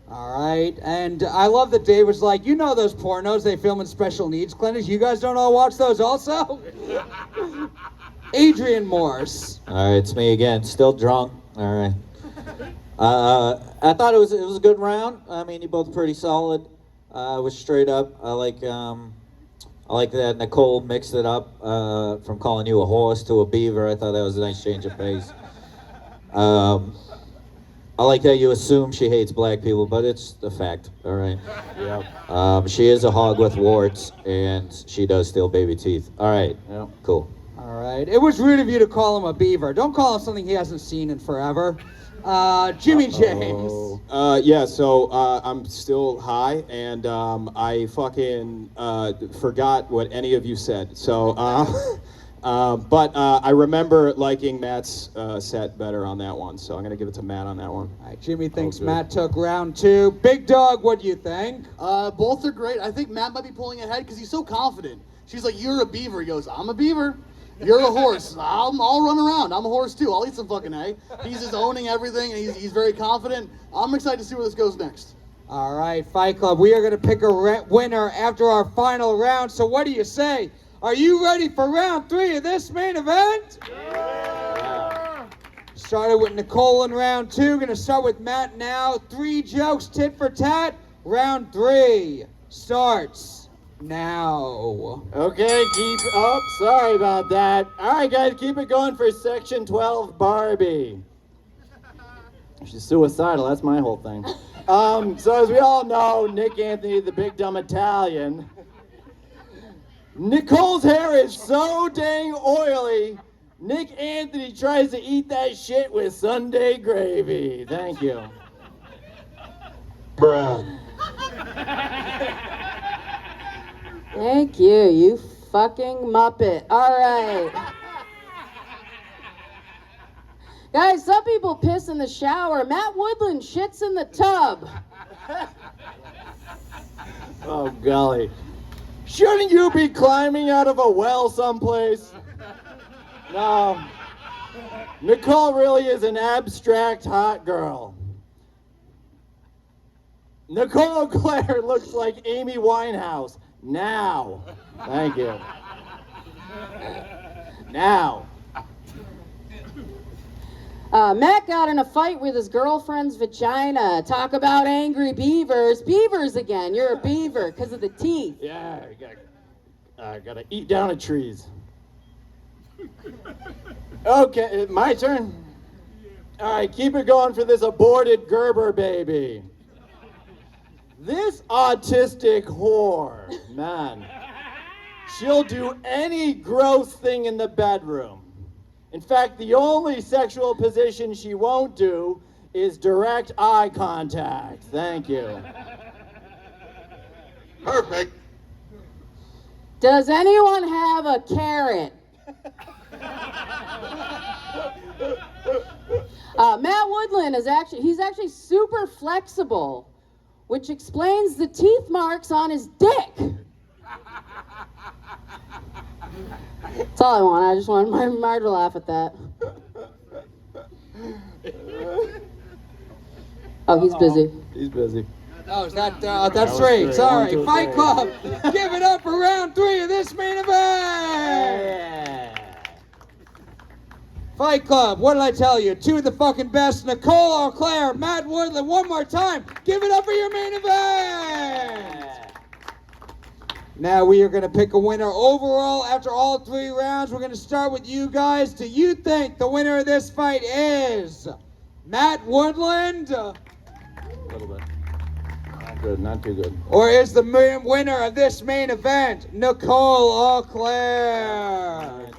Speaker 4: All right, and I love that Dave was like, you know those pornos they film in special needs clinics. You guys don't all watch those also? Adrian Morse.
Speaker 2: All right, it's me again. Still drunk. All right. I thought it was a good round. I mean, you both pretty solid. Was straight up. I like that Nichole mixed it up from calling you a horse to a beaver. I thought that was a nice change of pace. I like that you assume she hates black people, but it's the fact, all right?
Speaker 18: Yeah.
Speaker 2: She is a hog with warts, and she does steal baby teeth. All right, cool.
Speaker 4: All right, it was rude of you to call him a beaver. Don't call him something he hasn't seen in forever. Jimmy James.
Speaker 5: So I'm still high, and I fucking forgot what any of you said. So, but I remember liking Matt's set better on that one, so I'm going to give it to Matt on that one.
Speaker 4: All right, Jimmy thinks Matt took round 2. Big Dog, what do you think?
Speaker 1: Both are great. I think Matt might be pulling ahead because he's so confident. She's like, you're a beaver. He goes, I'm a beaver. You're a horse. I'll run around. I'm a horse too. I'll eat some fucking hay. He's just owning everything, and he's very confident. I'm excited to see where this goes next.
Speaker 4: All right, Fight Club, we are going to pick a winner after our final round, so what do you say? Are you ready for round 3 of this main event? Yeah. Started with Nichole in round 2. Going to start with Matt now. 3 jokes, tit for tat. Round 3 starts now.
Speaker 18: Okay, sorry about that. All right, guys, keep it going for Section 12 Barbie. She's suicidal, that's my whole thing. So as we all know, Nick Anthony, the big dumb Italian. Nichole's hair is so dang oily, Nick Anthony tries to eat that shit with Sunday gravy. Thank you.
Speaker 7: Bruh.
Speaker 17: Thank you, you fucking Muppet. All right. Guys, some people piss in the shower. Matt Woodland shits in the tub.
Speaker 18: Oh, golly. Shouldn't you be climbing out of a well someplace? No. Nichole really is an abstract hot girl. Nichole Auclair looks like Amy Winehouse. Now. Thank you. Now.
Speaker 17: Matt got in a fight with his girlfriend's vagina. Talk about angry beavers. Beavers again. You're a beaver because of the teeth.
Speaker 18: Yeah, I gotta eat down at trees. Okay, my turn. All right, keep it going for this aborted Gerber baby. This autistic whore, man, she'll do any gross thing in the bedroom. In fact, the only sexual position she won't do is direct eye contact. Thank you.
Speaker 7: Perfect.
Speaker 17: Does anyone have a carrot? Matt Woodland he's actually super flexible, which explains the teeth marks on his dick. That's all I want. I just want Mar to laugh at that. Oh, he's busy.
Speaker 18: He's busy.
Speaker 4: Oh, is that's three. Sorry. Fight Club. Give it up for round 3 of this main event. Fight Club, what did I tell you? 2 of the fucking best. Nichole Auclair, Matt Woodland. One more time. Give it up for your main event. Now we are going to pick a winner overall after all 3 rounds. We're going to start with you guys. Do you think the winner of this fight is Matt Woodland?
Speaker 18: A little bit. Not good, not too good.
Speaker 4: Or is the winner of this main event Nichole Auclair?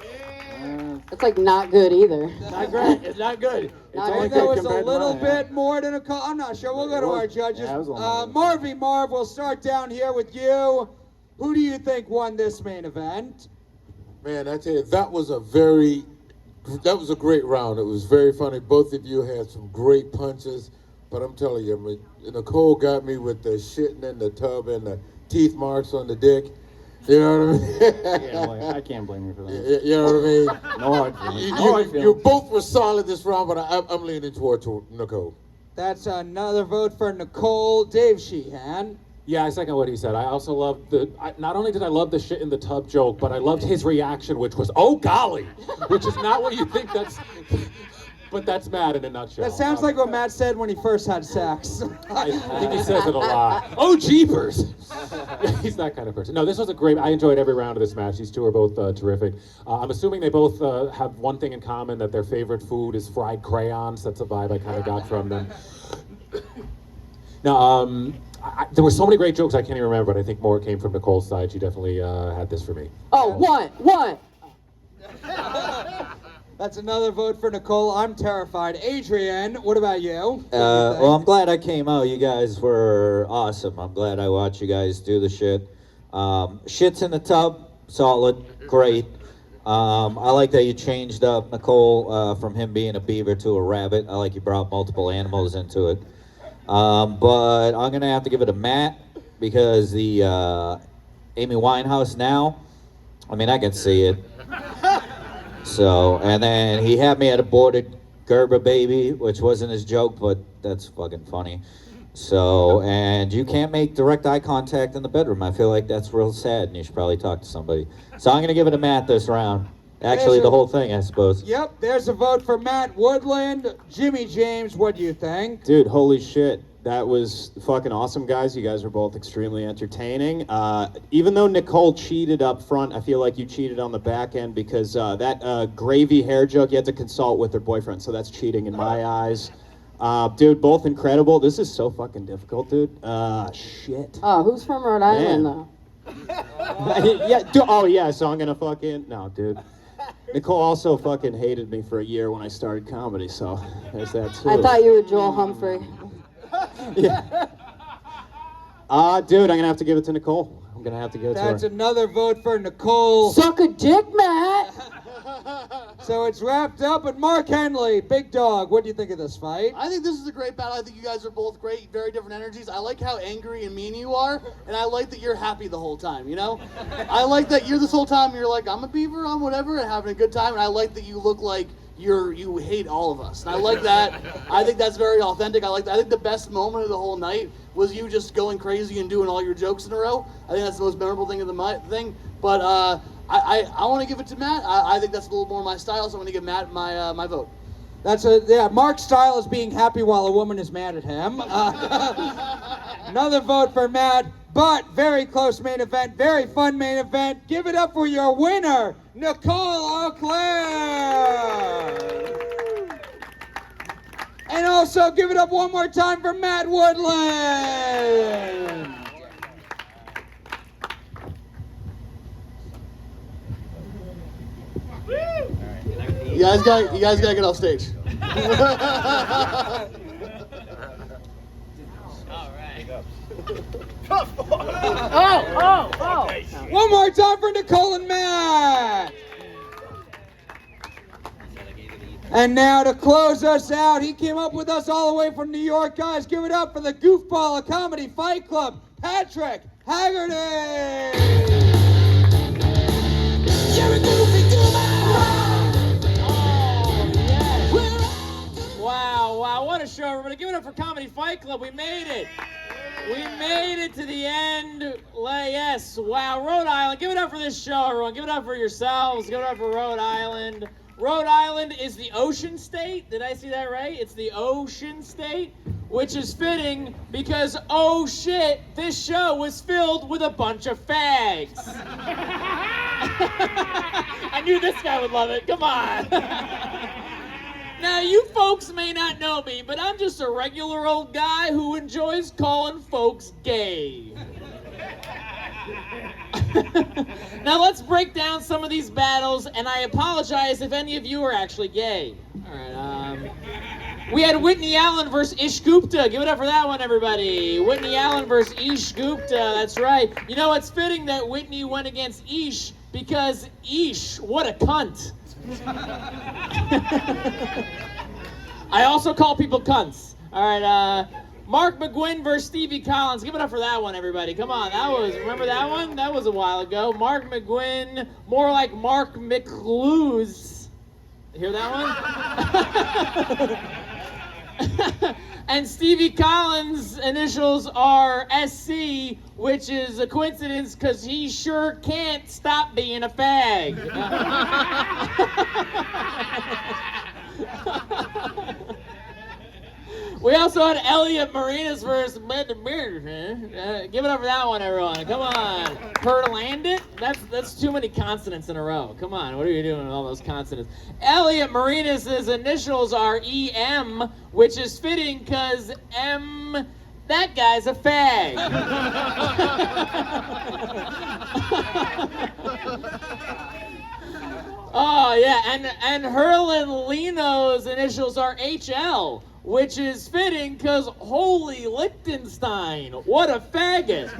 Speaker 17: That's like not good either.
Speaker 18: Not great. It's not good.
Speaker 17: Not
Speaker 18: only
Speaker 4: That
Speaker 18: good
Speaker 4: was a
Speaker 18: compared to
Speaker 4: little
Speaker 18: mine,
Speaker 4: bit more than a call. I'm not sure. We'll go to our judges.
Speaker 18: Yeah, it was a little more.
Speaker 4: Marvy Marv, we'll start down here with you. Who do you think won this main event?
Speaker 7: Man, I tell you, that was a great round. It was very funny. Both of you had some great punches, but I'm telling you, Nichole got me with the shitting in the tub and the teeth marks on the dick. You know what I mean?
Speaker 18: I can't blame you for that.
Speaker 7: You know what I mean?
Speaker 18: No hard feelings.
Speaker 7: You both were solid this round, but I'm leaning toward Nichole.
Speaker 4: That's another vote for Nichole. Dave Sheehan.
Speaker 6: Yeah, I second what he said. I also loved not only did I love the shit in the tub joke, but I loved his reaction, which was, oh golly, which is not what you think but that's Matt in a nutshell.
Speaker 4: That sounds like what Matt said when he first had sex.
Speaker 6: I think he says it a lot. Oh, jeepers! He's that kind of person. No, this was I enjoyed every round of this match. These two are both terrific. I'm assuming they both have one thing in common, that their favorite food is fried crayons. That's a vibe I kind of got from them. Now, there were so many great jokes I can't even remember, but I think more came from Nicole's side. She definitely had this for me.
Speaker 17: Oh, one.
Speaker 4: That's another vote for Nichole. I'm terrified. Adrian, what about you?
Speaker 2: Well, I'm glad I came out. You guys were awesome. I'm glad I watched you guys do the shit. Shit's in the tub, solid, great. I like that you changed up Nichole from him being a beaver to a rabbit. I like you brought multiple animals into it. But I'm going to have to give it a Matt because the Amy Winehouse now, I mean, I can see it. So, and then he had me at aborted Gerber baby, which wasn't his joke, but that's fucking funny. So, and you can't make direct eye contact in the bedroom. I feel like that's real sad, and you should probably talk to somebody. So I'm going to give it a Matt this round. Actually, the whole thing, I suppose.
Speaker 4: Yep, there's a vote for Matt Woodland. Jimmy James, what do you think?
Speaker 5: Dude, holy shit. That was fucking awesome, guys. You guys were both extremely entertaining. Even though Nichole cheated up front, I feel like you cheated on the back end because that gravy hair joke, you had to consult with her boyfriend, so that's cheating in my eyes. Dude, both incredible. This is so fucking difficult, dude. Shit.
Speaker 17: Oh, who's from Rhode Island, though?
Speaker 5: Yeah, so I'm gonna fucking... No, dude. Nichole also fucking hated me for a year when I started comedy, so there's that too.
Speaker 17: I thought you were Joel Humphrey.
Speaker 5: Yeah. Dude, I'm gonna have to give it to Nichole. I'm gonna have to give it to her.
Speaker 4: That's another vote for Nichole.
Speaker 17: Suck a dick, Matt.
Speaker 4: So it's wrapped up, and Mark Henely, big dog, what do you think of this fight?
Speaker 1: I think this is a great battle. I think you guys are both great, very different energies. I like how angry and mean you are, and I like that you're happy the whole time, you know? I like that you're this whole time, you're like, I'm a beaver, I'm whatever, and having a good time, and I like that you look like you hate all of us. And I like that. I think that's very authentic. I think the best moment of the whole night was you just going crazy and doing all your jokes in a row. I think that's the most memorable thing of the thing. But I want to give it to Matt. I think that's a little more my style, so I'm going to give Matt my vote.
Speaker 4: Mark's style is being happy while a woman is mad at him. Another vote for Matt, but very close main event, very fun main event. Give it up for your winner, Nichole Auclair. And also give it up one more time for Matt Woodland.
Speaker 1: You guys gotta get off stage.
Speaker 4: One more time for Nichole and Matt. And now to close us out, he came up with us all the way from New York. Guys, give it up for the goofball of Comedy Fight Club, Patrick Haggerty.
Speaker 13: Wow, what a show, everybody. Give it up for Comedy Fight Club. We made it. We made it to the end. Yes, wow, Rhode Island. Give it up for this show, everyone. Give it up for yourselves. Give it up for Rhode Island. Rhode Island is the ocean state. Did I see that right? It's the ocean state, which is fitting because, oh shit, this show was filled with a bunch of fags. I knew this guy would love it. Come on. Now, you folks may not know me, but I'm just a regular old guy who enjoys calling folks gay. Now, let's break down some of these battles, and I apologize if any of you are actually gay. All right, we had Whitney Allen versus Ish Gupta. Give it up for that one, everybody. Whitney Allen versus Ish Gupta. That's right. You know, it's fitting that Whitney went against Ish because Ish, what a cunt. I also call people cunts. All right, Mark McGwin versus Stevie Collins. Give it up for that one, everybody. Come on, remember that one? That was a while ago. Mark McGwin, more like Mark McLuze. Hear that one? And Stevie Collins' initials are SC, which is a coincidence because he sure can't stop being a fag. We also had Elliot Maraniss versus give it up for that one, everyone. Come on. Herlandt? That's too many consonants in a row. Come on, what are you doing with all those consonants? Elliot Maraniss' initials are EM, which is fitting because M, that guy's a fag. Oh, yeah, and Herlandt Lino's initials are HL, which is fitting because holy Liechtenstein, what a faggot.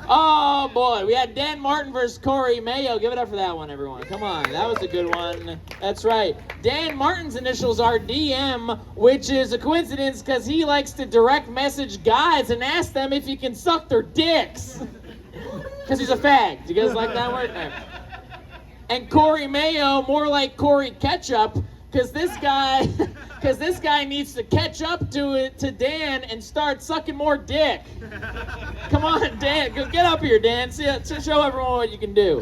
Speaker 13: Oh boy, we had Dan Martin versus Corey Mayo. Give it up for that one, everyone. Come on, that was a good one. That's right. Dan Martin's initials are DM, which is a coincidence because he likes to direct message guys and ask them if you can suck their dicks. Because he's a fag. Do you guys like that word? And Corey Mayo, more like Corey Ketchup, because this guy needs to catch up to Dan and start sucking more dick. Come on, Dan, get up here, Dan. Show everyone what you can do.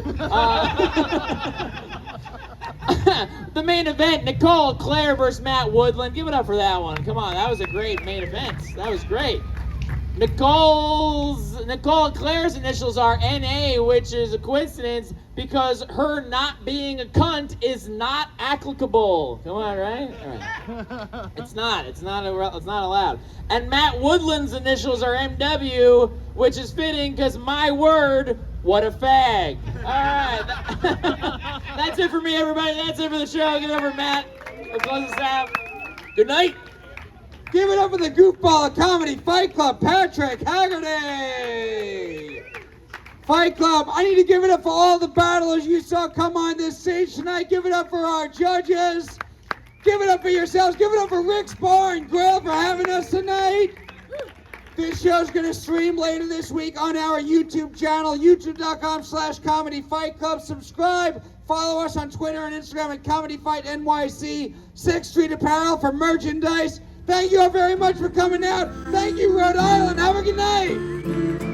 Speaker 13: The main event, Nichole Auclair versus Matt Woodland. Give it up for that one. Come on, that was a great main event. That was great. Nichole Auclair's initials are NA, which is a coincidence because her not being a cunt is not applicable. Come on, right? All right. It's not allowed. And Matt Woodland's initials are MW, which is fitting because my word, what a fag. All right. That's it for me, everybody. That's it for the show. Give it up for Matt. We'll close this out. Good night.
Speaker 4: Give it up for the goofball of Comedy Fight Club, Patrick Haggerty! Fight Club, I need to give it up for all the battlers you saw come on this stage tonight. Give it up for our judges. Give it up for yourselves. Give it up for Rick's Bar and Grill for having us tonight. This show's going to stream later this week on our YouTube channel, youtube.com/Comedy Fight Club. Subscribe. Follow us on Twitter and Instagram at Comedy Fight NYC. 6th Street Apparel for merchandise. Thank you all very much for coming out. Thank you, Rhode Island. Have a good night.